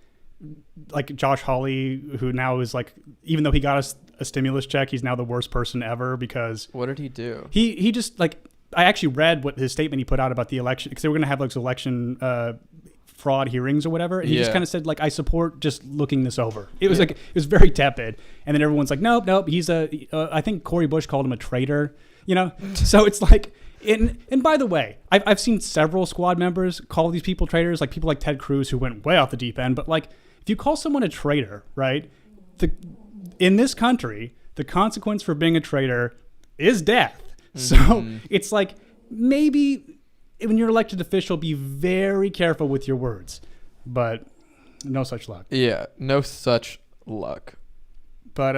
Josh Hawley, who now is like, even though he got us a stimulus check, he's now the worst person ever because what did he do? He just like. I actually read what his statement he put out about the election because they were going to have like election fraud hearings or whatever. And he just kind of said like, I support just looking this over. It was like, it was very tepid. And then everyone's like, nope. He's I think Cory Bush called him a traitor, So it's like, and by the way, I've seen several squad members call these people traitors, like people like Ted Cruz who went way off the deep end. But like, if you call someone a traitor, right? In this country, the consequence for being a traitor is death. So it's like maybe when you're elected official, be very careful with your words. But no such luck. Yeah, no such luck. But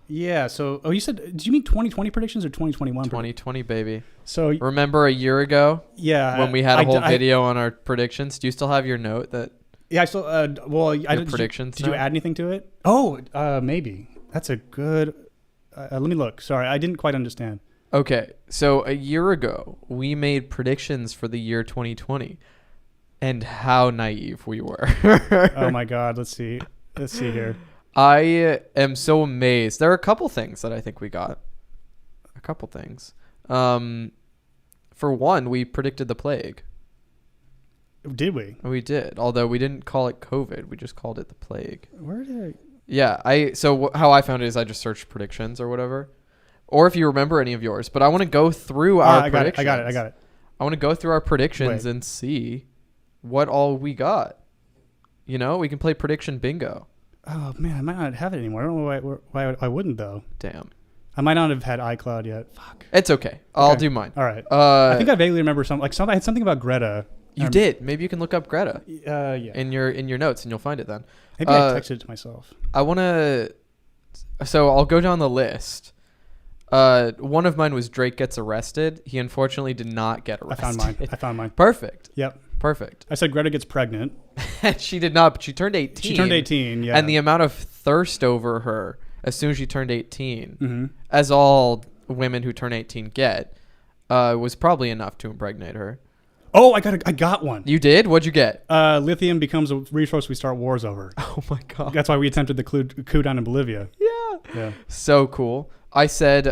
yeah. So you said, did you mean 2020 predictions or 2021? 2020, baby. So Remember a year ago? yeah, When we had a whole video on our predictions. Do you still have your note that? Yeah, I still. Well, I did. Predictions Did you now? add anything to it? Oh, maybe. That's a good. Let me look. Sorry, I didn't quite understand. Okay, so a year ago we made predictions for the year 2020, and how naive we were. Oh my God. Let's see. Let's see here. I am so amazed. There are a couple things that I think we got. A couple things. For one, we predicted the plague. Did we? We did, although we didn't call it COVID. We just called it the plague. Where did I? Yeah, how I found it is I just searched predictions or whatever. Or if you remember any of yours. But I want to go through our predictions. I got it. I want to go through our predictions Wait. and see what all we got. You know, we can play prediction bingo. Oh man, I might not have it anymore. I don't know why I wouldn't though. Damn. I might not have had iCloud yet. Fuck. It's okay. I'll Okay. do mine. All right. I I think I vaguely remember I had something about Greta. You did. Maybe you can look up Greta Yeah. in your notes and you'll find it then. Maybe I texted it to myself. I want to. So I'll go down the list. One of mine was Drake gets arrested. He unfortunately did not get I arrested. found mine. Perfect. Yep. Perfect. I said Greta gets pregnant. She did not, but she turned 18. She turned 18. Yeah. And the amount of thirst over her as soon as she turned 18, Mm-hmm. as all women who turn 18 get, was probably enough to impregnate her. Oh, I got one. You did? What'd you get? Lithium becomes a resource we start wars over. Oh my god. That's why we attempted the coup down in Bolivia. Yeah. Yeah. So cool. I said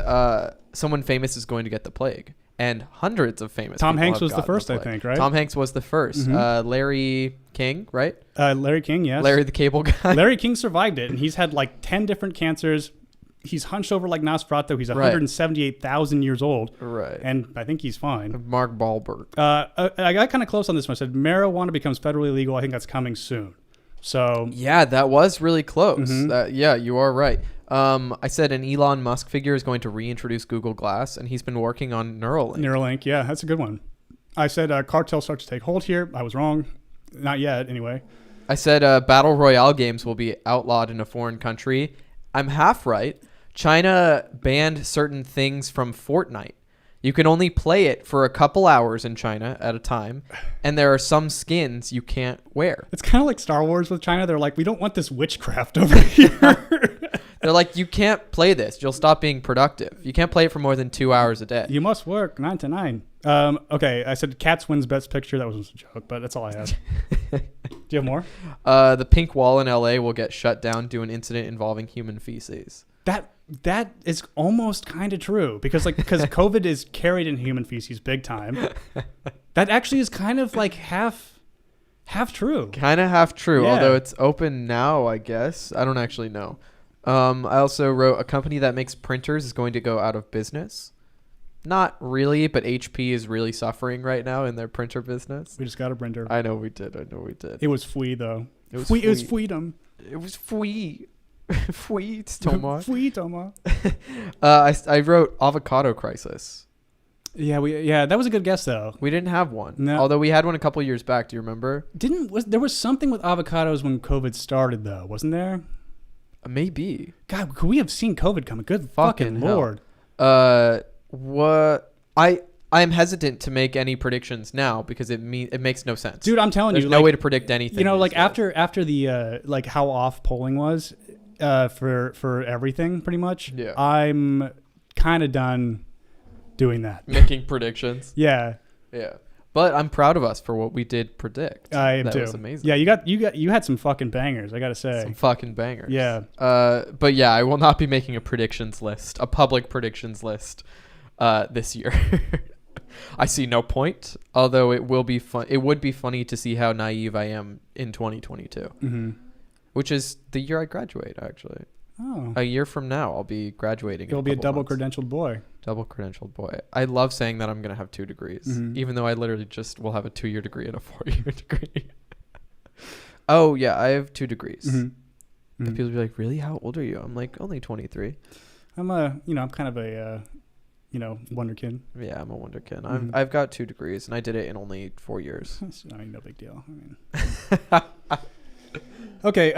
someone famous is going to get the plague, and hundreds of famous. Tom people Hanks have was the gotten first, I plague. think, right? Tom Hanks was the 1st. Mhm. Larry King, right? Larry King, yes. Larry the Cable Guy. Larry King survived it, and he's had like 10 different cancers. He's hunched over like Nosferatu. He's Right. 178,000 years old, Right. and I think he's fine. Mark Wahlberg. I got kind of close on this one. I said marijuana becomes federally legal. I think that's coming soon. So Yeah, that was really close. Mhm. Yeah, you are right. I said an Elon Musk figure is going to reintroduce Google Glass, and he's been working on Neuralink. Neuralink, yeah, that's a good one. I said cartel starts to take hold here. I was wrong. Not yet, anyway. I said battle royale games will be outlawed in a foreign country. I'm half right. China banned certain things from Fortnite. You can only play it for a couple hours in China at a time, and there are some skins you can't wear. It's kind of like Star Wars with China. They're like, we don't want this witchcraft over here. They're like, you can't play this. You'll stop being productive. You can't play it for more than 2 hours a day. You must work 9 to 9. Okay, I said Cats wins Best Picture. That was a joke, but that's all I have. Do you have more? The pink wall in LA will get shut down due to an incident involving human feces. That is almost kind of true because COVID is carried in human feces big time. That actually is kind of like half true. Kind of half true, Yeah. although it's open now, I guess. I don't actually know. I also wrote a company that makes printers is going to go out of business. Not really, but HP is really suffering right now in their printer business. We just got a printer. I know we did. It was free though. It was It was free. freedom. It was free. Free, Thomas. Free, Thomas. I wrote avocado crisis. Yeah, that was a good guess though. We didn't have one. No. Although we had one a couple years back. Do you remember? There was something with avocados when COVID started though, wasn't there? Maybe. God, could we have seen COVID coming? Good Fucking fucking hell. lord. What I am hesitant to make any predictions now because it makes no sense. Dude, I'm telling There's you, no like, way to predict anything. You know, these like days. after the like how off polling was for everything pretty much. Yeah. I'm kind of done doing that. making predictions. Yeah. Yeah. But I'm proud of us for what we did predict. I am that too. was amazing. Yeah, you had some fucking bangers, I got to say. Some fucking bangers. Yeah. But yeah, I will not be making a predictions list, a public predictions list, this year. I see no point. Although it will be fun. It would be funny to see how naive I am in 2022, Mm-hmm. which is the year I graduate. Actually, Oh. a year from now, I'll be graduating. You'll in be a couple double months. credentialed boy. Double credentialed boy. I love saying that I'm gonna have 2 degrees, Mhm. even though I literally just will have a 2-year degree and a 4-year degree. Oh yeah, I have 2 degrees. Mm-hmm. And people be like, "Really? How old are you?" I'm like, "Only 23." I'm I'm kind of a wonderkin. Yeah, I'm a wonderkin. I've got 2 degrees, and I did it in only 4 years. I mean, no big deal. Okay.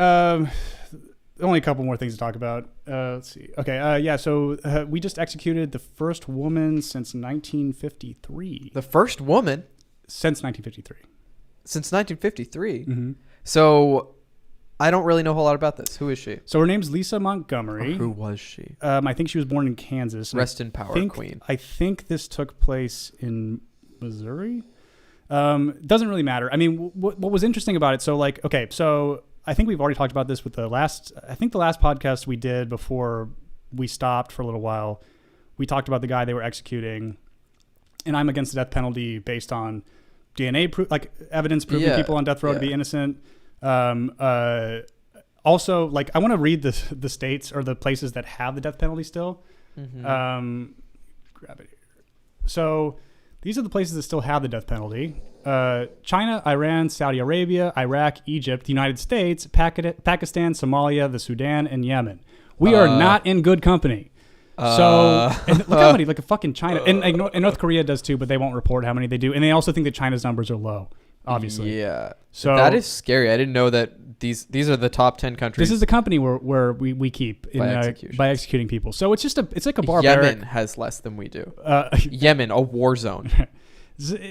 Only a couple more things to talk about. Let's see. Okay. Yeah. So we just executed the first woman since 1953. The first woman Since 1953. since 1953. Mm-hmm. So I don't really know a whole lot about this. Who is she? So her name's Lisa Montgomery. Who was she? I think she was born in Kansas. Rest in power, queen. I think this took place in Missouri. Doesn't really matter. I mean, what was interesting about it? So like, okay, so I think we've already talked about this with the last podcast we did before we stopped for a little while. We talked about the guy they were executing, and I'm against the death penalty based on DNA evidence proving people on death row to be innocent. Also, like, I want to read the states or the places that have the death penalty still. Mm-hmm. Grab it here. So these are the places that still have the death penalty. China, Iran, Saudi Arabia, Iraq, Egypt, the United States, Pakistan, Somalia, the Sudan, and Yemen. We are not in good company. So and look how many, like, a fucking China and North Korea does too, but they won't report how many they do, and they also think that China's numbers are low. Obviously, yeah. So that is scary. I didn't know that these are the top 10 countries. This is the company where we keep in, by executing people. So it's like a barbaric. Yemen has less than we do. Yemen, a war zone.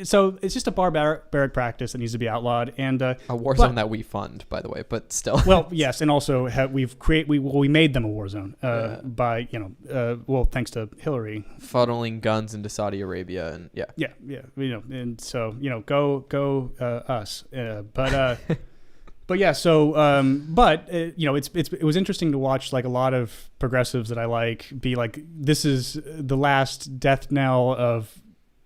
So it's just a barbaric practice that needs to be outlawed, and a war zone that we fund, by the way, but still. Well, yes, and also we made them a war zone by thanks to Hillary funneling guns into Saudi Arabia, and and so go us, but yeah, so it was interesting to watch, like, a lot of progressives that I like be like, this is the last death knell of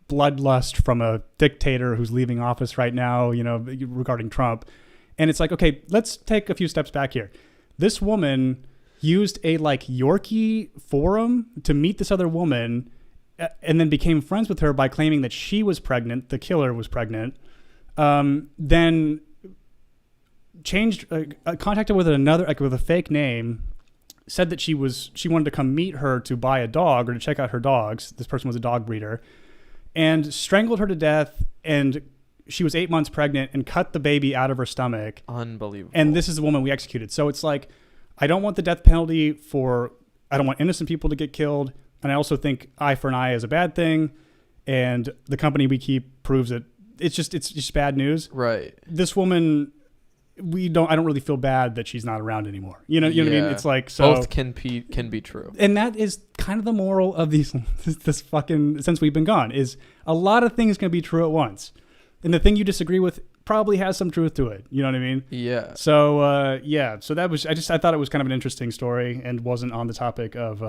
bloodlust from a dictator who's leaving office right now, regarding Trump. And it's like, okay, let's take a few steps back here. This woman used a Yorkie forum to meet this other woman, and then became friends with her by claiming that she was pregnant, the killer was pregnant, then changed, contacted with another, with a fake name, said that she wanted to come meet her to buy a dog or to check out her dogs. This person was a dog breeder. And strangled her to death, and she was 8 months pregnant, and cut the baby out of her stomach. Unbelievable. And this is the woman we executed. So it's like, I don't want the death penalty I don't want innocent people to get killed, and I also think eye for an eye is a bad thing, and the company we keep proves it. It's just bad news. Right. This woman, I don't really feel bad that she's not around anymore. You know what I mean? It's like, so both can be true. And that is kind of the moral of this fucking, since we've been gone, is a lot of things can be true at once. And the thing you disagree with probably has some truth to it. You know what I mean? Yeah. So, so that was, I thought it was kind of an interesting story and wasn't on the topic of,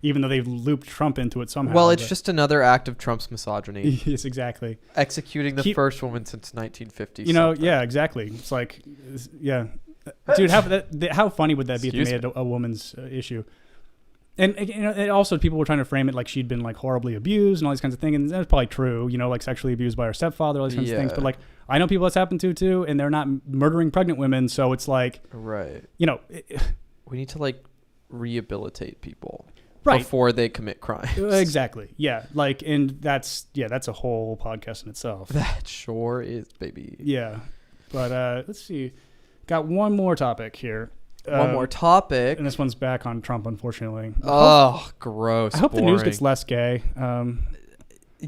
even though they've looped Trump into it somehow. Well, it's just another act of Trump's misogyny. Yes, exactly. Executing the first woman since 1950. Yeah, exactly. It's like, yeah. Dude, how funny would that be if they made a woman's issue? And also people were trying to frame it like she'd been, like, horribly abused and all these kinds of things, and that's probably true. Like sexually abused by her stepfather, all these kinds of things. But, like, I know people that's happened to too, and they're not murdering pregnant women. So it's like, right. We need to, like, rehabilitate people. Right. Before they commit crimes. Exactly. Yeah. Like, and that's a whole podcast in itself. That sure is, baby. Yeah. But let's see. Got one more topic here. One more topic. And this one's back on Trump, unfortunately. Oh, gross. I hope boring. the news gets less gay.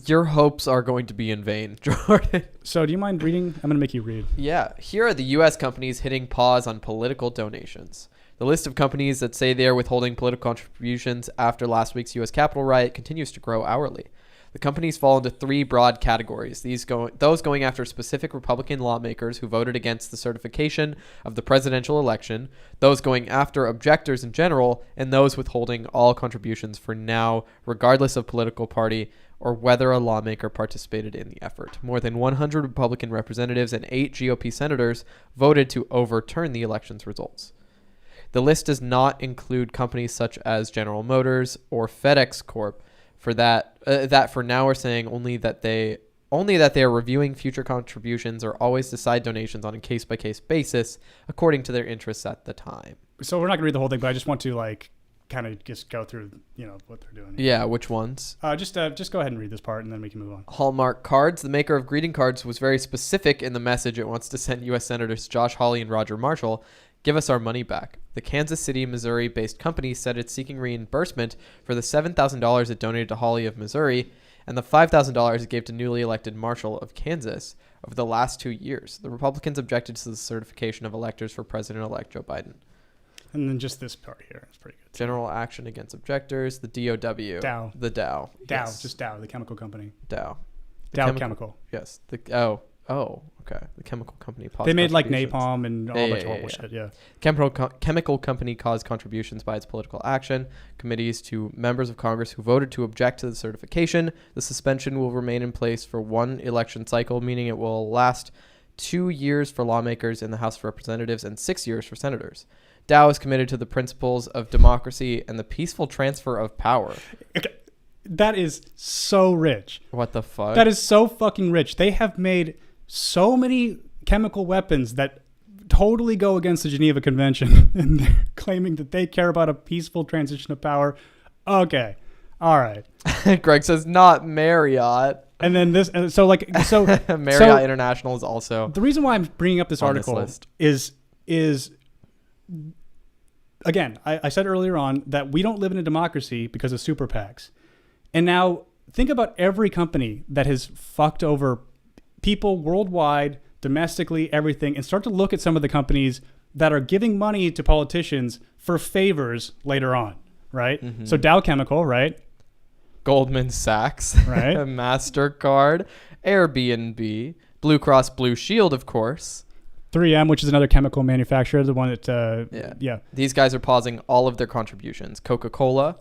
Your hopes are going to be in vain, Jordan. So do you mind reading? I'm going to make you read. Yeah. Here are the U.S. companies hitting pause on political donations. The list of companies that say they are withholding political contributions after last week's U.S. Capitol riot continues to grow hourly. The companies fall into 3 broad categories. Those going after specific Republican lawmakers who voted against the certification of the presidential election, those going after objectors in general, and those withholding all contributions for now, regardless of political party or whether a lawmaker participated in the effort. More than 100 Republican representatives and 8 GOP senators voted to overturn the election's results. The list does not include companies such as General Motors or FedEx Corp. For that for now are saying only that they are reviewing future contributions or always decide donations on a case-by-case basis according to their interests at the time. So we're not going to read the whole thing, but I just want to, like, kind of just go through, what they're doing. Yeah, which ones? Just go ahead and read this part, and then we can move on. Hallmark Cards, the maker of greeting cards, was very specific in the message it wants to send U.S. Senators Josh Hawley and Roger Marshall. Give us our money back. The Kansas City, Missouri-based company said it's seeking reimbursement for the $7,000 it donated to Hawley of Missouri and the $5,000 it gave to newly elected Marshall of Kansas over the last 2 years. The Republicans objected to the certification of electors for President-elect Joe Biden. And then just this part here. It's pretty good. General action against objectors, the DOW. Dow. The Dow. Dow, Yes. just Dow, the chemical company. Dow. The Dow Chemical. Yes. Okay. The chemical company. They made like contributions. napalm and all that horrible shit. Yeah. Chemical company caused contributions by its political action. Committees to members of Congress who voted to object to the certification. The suspension will remain in place for one election cycle, meaning it will last 2 years for lawmakers in the House of Representatives and 6 years for senators. Dow is committed to the principles of democracy and the peaceful transfer of power. Okay. That is so rich. What the fuck? That is so fucking rich. They have made so many chemical weapons that totally go against the Geneva Convention, and they're claiming that they care about a peaceful transition of power. Okay. All right. Greg says not Marriott. And then Marriott International is also the reason why I'm bringing up this on this article list. is again, I said earlier on that we don't live in a democracy because of super PACs. And now think about every company that has fucked over people worldwide, domestically, everything, and start to look at some of the companies that are giving money to politicians for favors later on, right? Mm-hmm. So Dow Chemical, right? Goldman Sachs, Right. MasterCard, Airbnb, Blue Cross Blue Shield, of course. 3M, which is another chemical manufacturer, the one that, yeah. These guys are pausing all of their contributions. Coca-Cola,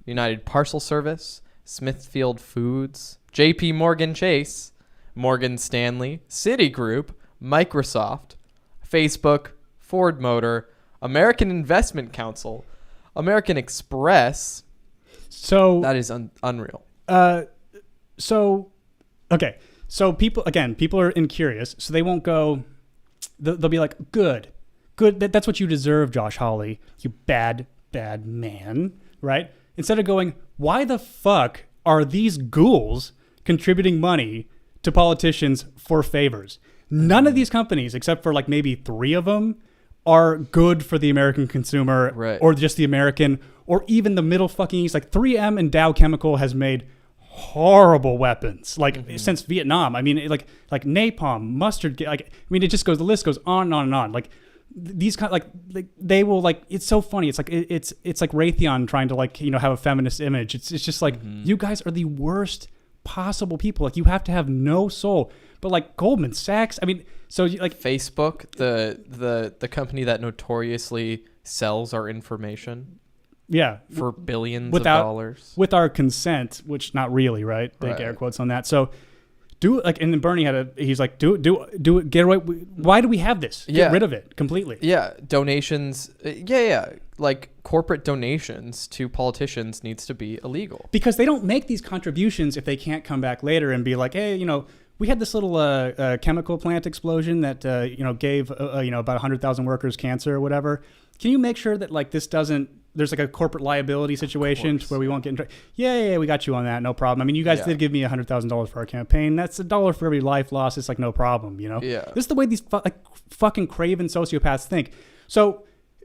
United Parcel Service, Smithfield Foods, JP Morgan Chase, Morgan Stanley, Citigroup, Microsoft, Facebook, Ford Motor, American Investment Council, American Express. So that is unreal. So people are incurious, so they won't go. They'll be like, good. That's what you deserve, Josh Hawley, you bad man, right? Instead of going, why the fuck are these ghouls contributing money to politicians for favors? None of these companies, except for like maybe 3 of them, are good for the American consumer, right, or just the American, or even the middle fucking East. Like 3M and Dow Chemical has made horrible weapons, like since Vietnam. I mean, like napalm, mustard, the list goes on and on and on. Like these kind, like they will, like, it's so funny. It's like it's like Raytheon trying to, like, have a feminist image. It's just like, you guys are the worst possible people. Like, you have to have no soul. But like Goldman Sachs, I mean, so like Facebook, the company that notoriously sells our information, for billions of dollars with our consent, which not really, right? Big air quotes on that. So and then Bernie he's like, do it, get away. Why do we have this? Get rid of it completely. Yeah, donations. Like corporate donations to politicians needs to be illegal because they don't make these contributions if they can't come back later and be like, hey, we had this little chemical plant explosion that gave about 100,000 workers cancer or whatever. Can you make sure that, like, this doesn't? There's like a corporate liability situation where we won't get in trouble. Yeah, we got you on that, no problem. I mean, you guys did give me $100,000 for our campaign. That's $1 for every life lost. It's like no problem, Yeah. This is the way these fucking craven sociopaths think. So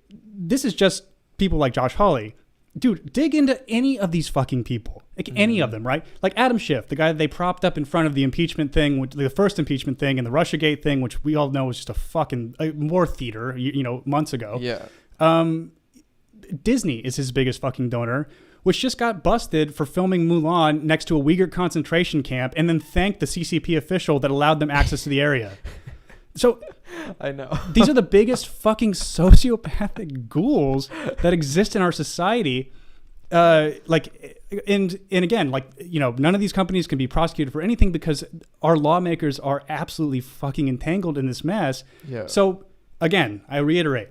this is just people like Josh Hawley. Dude, dig into any of these fucking people. Like any of them, right? Like Adam Schiff, the guy that they propped up in front of the impeachment thing, the first impeachment thing, and the Russiagate thing, which we all know was just a fucking war theater, months ago. Yeah. Disney is his biggest fucking donor, which just got busted for filming Mulan next to a Uyghur concentration camp and then thanked the CCP official that allowed them access to the area. So I know. These are the biggest fucking sociopathic ghouls that exist in our society. And again, none of these companies can be prosecuted for anything because our lawmakers are absolutely fucking entangled in this mess. Yeah. So again, I reiterate,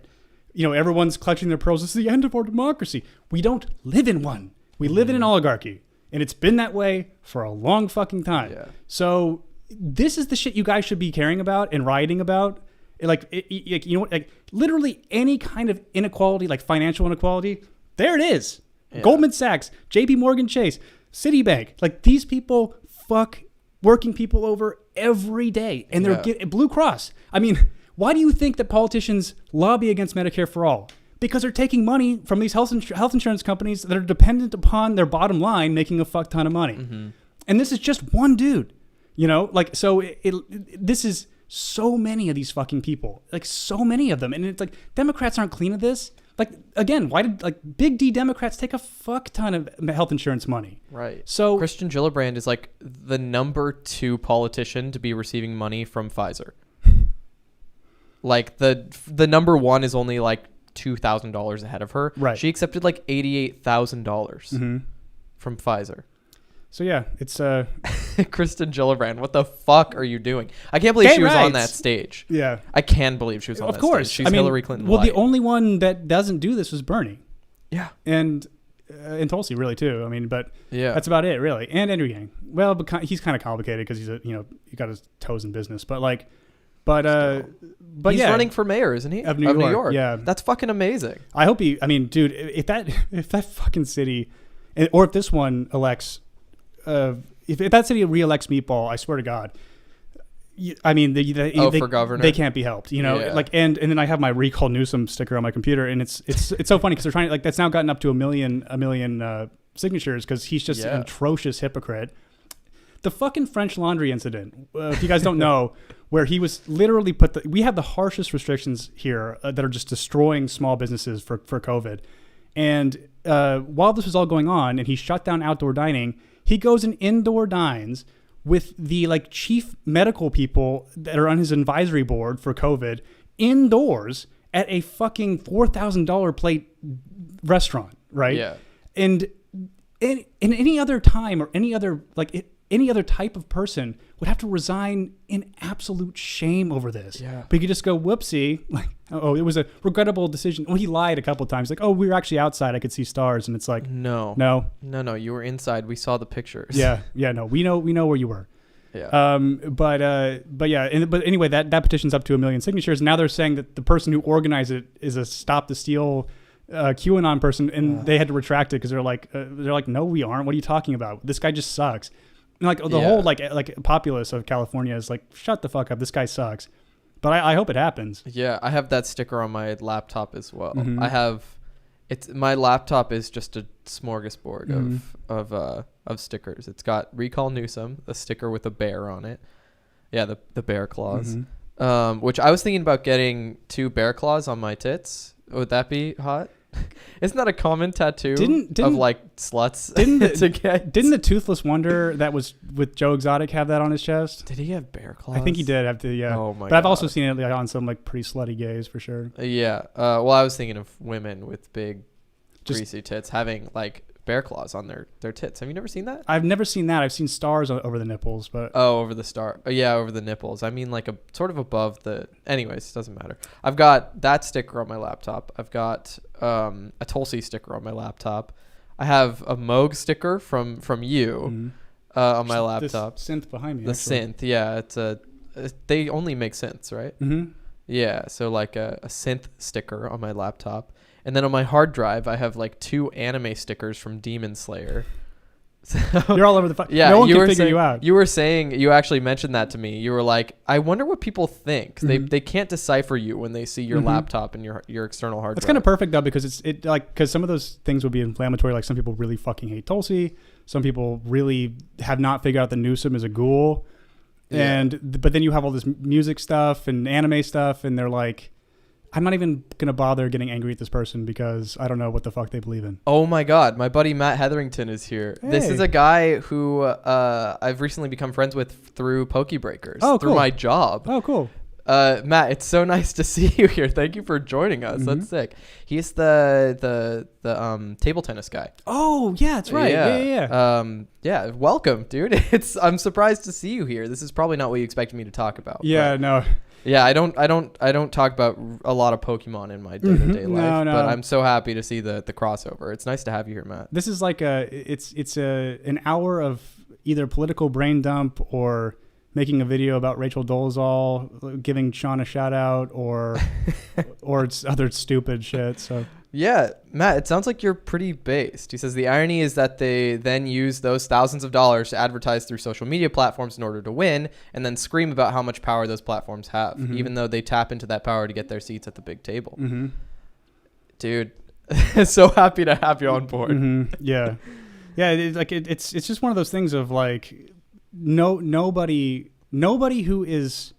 everyone's clutching their pearls. This is the end of our democracy. We don't live in one. We live in an oligarchy, and it's been that way for a long fucking time. Yeah. So this is the shit you guys should be caring about and rioting about. Literally any kind of inequality, like financial inequality, there it is. Goldman Sachs, JP Morgan Chase, Citibank. Like, these people fuck working people over every day. And they're getting Blue Cross. I mean, why do you think that politicians lobby against Medicare for all? Because they're taking money from these health insurance companies that are dependent upon their bottom line making a fuck ton of money. And this is just one dude, you know? Like, so this is so many of these fucking people, like so many of them. And it's like, Democrats aren't clean of this. Like, again, why did like big D Democrats take a fuck ton of health insurance money? Right. So Christian Gillibrand is like the number 2 politician to be receiving money from Pfizer. Like the number 1 is only like $2,000 ahead of her. Right. She accepted like $88,000 from Pfizer. So yeah, it's Kristen Gillibrand, what the fuck are you doing? I can't believe she was on that stage. Yeah. I can believe she was on that Of course. stage. She's Hillary Clinton. Well, light. the only one that doesn't do this was Bernie. Yeah. And Tulsi really too. I mean, but yeah, that's about it really. And Andrew Yang. Well, he's kind of complicated because he got his toes in business. But he's running for mayor, isn't he? Of New York. Yeah. That's fucking amazing. I hope I mean, dude, if that fucking city, or if this one elects, if that city re-elects Meatball, I swear to God, I mean, they for governor, they can't be helped, you know. Yeah. Like, and then I have my recall Newsom sticker on my computer, and it's so funny because they're trying, like, that's now gotten up to a million signatures because he's just an atrocious hypocrite. The fucking French Laundry incident, if you guys don't know, where he was literally we have the harshest restrictions here that are just destroying small businesses for COVID. And while this was all going on and he shut down outdoor dining, he goes and indoor dines with the like chief medical people that are on his advisory board for COVID indoors at a fucking $4,000 plate restaurant, right? Yeah. And in any other time or any other type of person would have to resign in absolute shame over this. Yeah. But you could just go, whoopsie, like, oh, it was a regrettable decision. Well, he lied a couple of times, like, oh, we were actually outside, I could see stars, and it's like, no, you were inside. We saw the pictures. Yeah, no, we know where you were. Yeah. But anyway, that petition's up to 1 million signatures. Now they're saying that the person who organized it is a Stop the Steal QAnon person, and they had to retract it because they're like, no, we aren't. What are you talking about? This guy just sucks. And like the whole like populace of California is like, shut the fuck up. This guy sucks. But I hope it happens. Yeah, I have that sticker on my laptop as well. Mm-hmm. My laptop is just a smorgasbord of stickers. It's got Recall Newsom, a sticker with a bear on it. Yeah, the bear claws. Which I was thinking about getting 2 bear claws on my tits. Would that be hot? Isn't that a common tattoo of like sluts to get? Didn't the Toothless Wonder that was with Joe Exotic have that on his chest? Did he have bear claws? I think he did have to. Yeah. Oh my! But I've also seen it like on some like pretty slutty gays for sure. Yeah. Well, I was thinking of women with big, greasy tits having like bear claws on their tits. Have you never seen that? I've never seen that. I've seen stars over the nipples, but over the star. Yeah, over the nipples. I mean, like a sort of above the. Anyways, doesn't matter. I've got that sticker on my laptop. I've got a Tulsi sticker on my laptop. I have a Moog sticker from you on my laptop. This synth behind me. The synth, yeah. It's they only make synths, right? Mm-hmm. Yeah, so like a synth sticker on my laptop. And then on my hard drive, I have like 2 anime stickers from Demon Slayer. So, you're all over the yeah, no one can figure saying, you out. You were saying, you actually mentioned that to me. You were like, I wonder what people think. They can't decipher you when they see your laptop and your external hard drive. It's kind of perfect though, because because some of those things would be inflammatory. Like some people really fucking hate Tulsi. Some people really have not figured out that Newsom is a ghoul. Yeah. But then you have all this music stuff and anime stuff, and they're like, I'm not even going to bother getting angry at this person because I don't know what the fuck they believe in. Oh my God. My buddy Matt Hetherington is here. Hey. This is a guy who I've recently become friends with through Poke Breakers. Oh, through cool. my job. Oh, cool. Matt, it's so nice to see you here. Thank you for joining us. That's sick. He's the table tennis guy. Oh, yeah, that's right. Yeah. Yeah, welcome, dude. I'm surprised to see you here. This is probably not what you expected me to talk about. Yeah, no. Yeah, I don't talk about a lot of Pokemon in my day-to-day life, No. But I'm so happy to see the crossover. It's nice to have you here, Matt. This is like an hour of either political brain dump or making a video about Rachel Dolezal, giving Sean a shout out, or it's other stupid shit. So Yeah, Matt, it sounds like you're pretty based. He says the irony is that they then use those thousands of dollars to advertise through social media platforms in order to win, and then scream about how much power those platforms have, even though they tap into that power to get their seats at the big table. Dude, so happy to have you on board. Yeah. Yeah, it's just one of those things of like nobody who is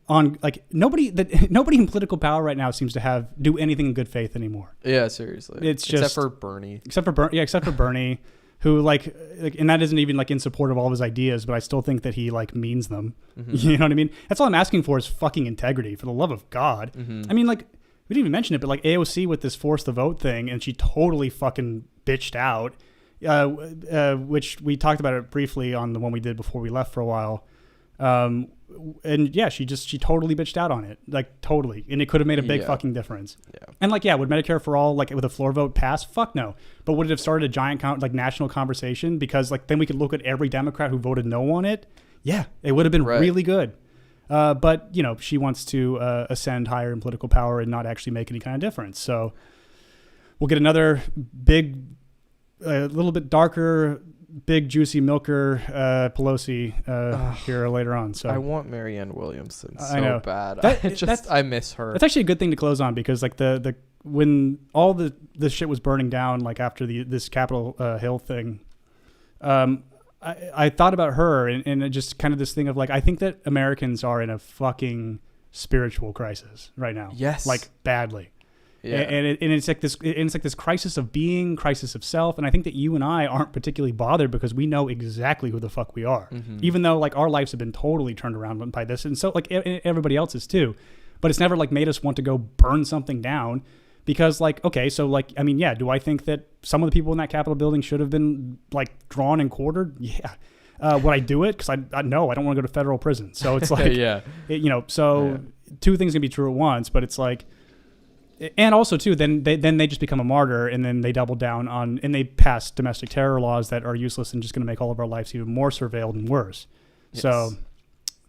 on like nobody in political power right now seems to do anything in good faith anymore. Yeah, seriously. It's just except for Bernie. Except for Bernie, who like and that isn't even like in support of all of his ideas, but I still think that he like means them. You know what I mean? That's all I'm asking for is fucking integrity, for the love of God. I mean, like, we didn't even mention it, but like AOC with this force the vote thing, and she totally fucking bitched out, which we talked about it briefly on the one we did before we left for a while. And yeah, she totally bitched out on it, like totally, and it could have made a big fucking difference. Yeah. And like, yeah, would Medicare for all, like with a floor vote, pass? Fuck no. But would it have started a giant like national conversation? Because like then we could look at every Democrat who voted no on it. Yeah, it would have been really good. But you know, she wants to ascend higher in political power and not actually make any kind of difference. So we'll get another big, a little bit darker, big juicy milker Pelosi here later on. So I want Marianne Williamson so I know. bad. That's I miss her. That's actually a good thing to close on, because like the when all the shit was burning down, like after this Capitol Hill thing, I thought about her and just kind of this thing of like, I think that Americans are in a fucking spiritual crisis right now. Yes, like badly. Yeah. And it's like this crisis of being, crisis of self. And I think that you and I aren't particularly bothered because we know exactly who the fuck we are, even though like our lives have been totally turned around by this. And so like everybody else's too, but it's never like made us want to go burn something down because like, okay, so like, I mean, yeah. Do I think that some of the people in that Capitol building should have been like drawn and quartered? Yeah. Would I do it? Cause I know I don't want to go to federal prison. So it's like, two things can be true at once, but it's like, and also too, then they just become a martyr, and then they double down on, and they pass domestic terror laws that are useless and just going to make all of our lives even more surveilled and worse. Yes. So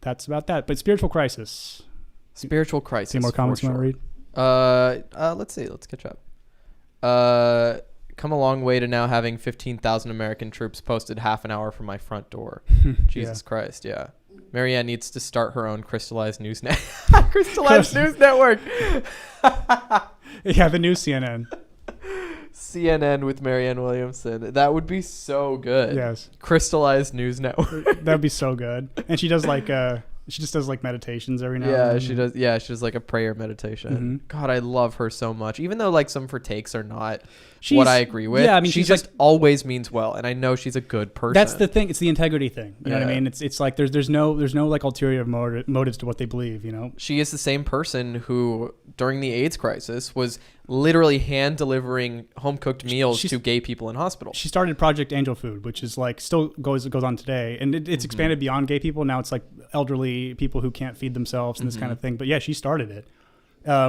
that's about that. But spiritual crisis. Any more comments you want to read? Let's see. Let's catch up. Come a long way to now having 15,000 American troops posted half an hour from my front door. Jesus Christ, yeah. Marianne needs to start her own crystallized news news network. Yeah, the new CNN. CNN with Marianne Williamson. That would be so good. Yes. Crystallized news network. That'd be so good. And she does like she just does like meditations every now and then. She does. Yeah, she does like a prayer meditation. God, I love her so much. Even though like some of her takes are not what I agree with. Yeah, I mean, she just like, always means well, and I know she's a good person. That's the thing. It's the integrity thing. You know what I mean? It's like there's no like ulterior motives to what they believe. You know, she is the same person who during the AIDS crisis was literally hand delivering home cooked meals to gay people in hospitals. She started Project Angel Food, which is like still goes on today, and it's expanded beyond gay people. Now it's like elderly people who can't feed themselves and this kind of thing. But yeah, she started it,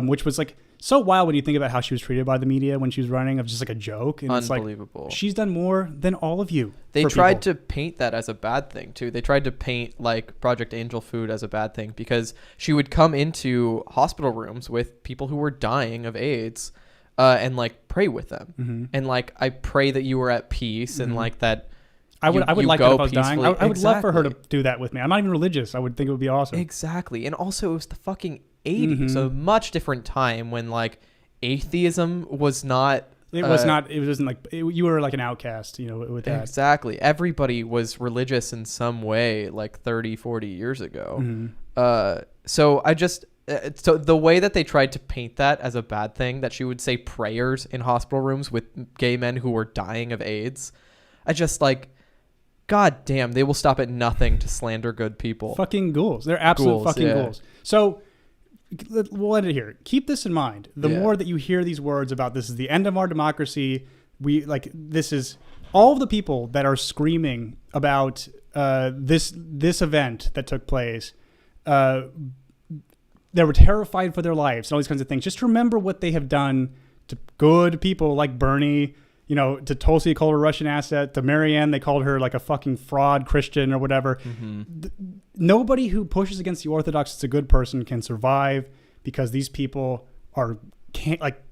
which was like so wild when you think about how she was treated by the media when she was running, of just like a joke. And unbelievable. It's like, she's done more than all of you. They tried to paint that as a bad thing too. They tried to paint like Project Angel Food as a bad thing because she would come into hospital rooms with people who were dying of AIDS, and like pray with them. And like, I pray that you were at peace and like that. I would like that if I was dying. I would love for her to do that with me. I'm not even religious. I would think it would be awesome. Exactly. And also it was the fucking 80s, so a much different time when like atheism was not. It wasn't like you were like an outcast, you know, with that. Exactly. Everybody was religious in some way like 30, 40 years ago. So I just, so the way that they tried to paint that as a bad thing, that she would say prayers in hospital rooms with gay men who were dying of AIDS, I just like, God damn, they will stop at nothing to slander good people. Fucking ghouls. They're absolute fucking ghouls. So we'll end it here. Keep this in mind. The more that you hear these words about this is the end of our democracy, this is all of the people that are screaming about this event that took place. They were terrified for their lives and all these kinds of things. Just remember what they have done to good people like Bernie. You know, to Tulsi, called her a Russian asset. To Marianne, they called her like a fucking fraud Christian or whatever. Nobody who pushes against the Orthodox as a good person can survive, because these people are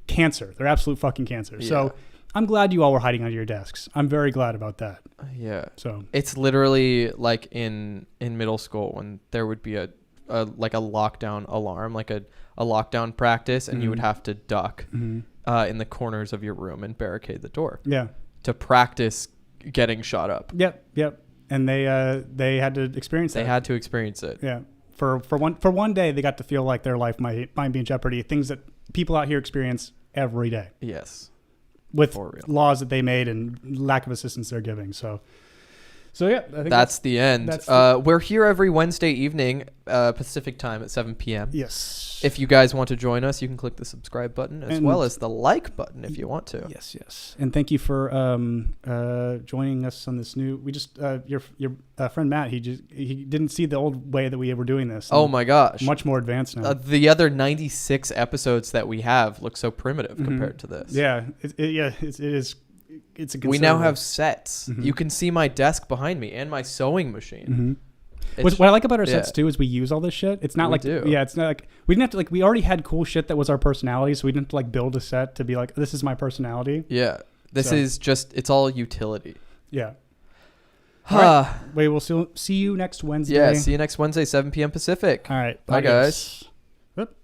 cancer. They're absolute fucking cancer. Yeah. So I'm glad you all were hiding under your desks. I'm very glad about that. Yeah. So It's literally like in middle school when there would be a lockdown alarm, like a lockdown practice, and you would have to duck in the corners of your room and barricade the door. Yeah. To practice getting shot up. Yep. And they had to experience that. They had to experience it. Yeah. For one day, they got to feel like their life might be in jeopardy. Things that people out here experience every day. Yes. With For real. laws that they made and lack of assistance they're giving. So yeah, I think That's the end. We're here every Wednesday evening, Pacific time at 7 p.m. Yes. If you guys want to join us, you can click the subscribe button as well as the like button if you want to. Yes. And thank you for joining us on this new. We just your friend Matt. He didn't see the old way that we were doing this. Oh my gosh, much more advanced now. The other 96 episodes that we have look so primitive compared to this. Yeah, it is. It's a. We now have sets. You can see my desk behind me and my sewing machine. What I like about our sets too is we use all this shit. It's not it's not like we didn't have to we already had cool shit that was our personality, so we didn't have to build a set to be like, this is my personality. Yeah. This is just, it's all utility. Yeah. Right. Wait, we'll see you next Wednesday. Yeah, see you next Wednesday, 7 p.m. Pacific. All right. Bye guys. Whoop.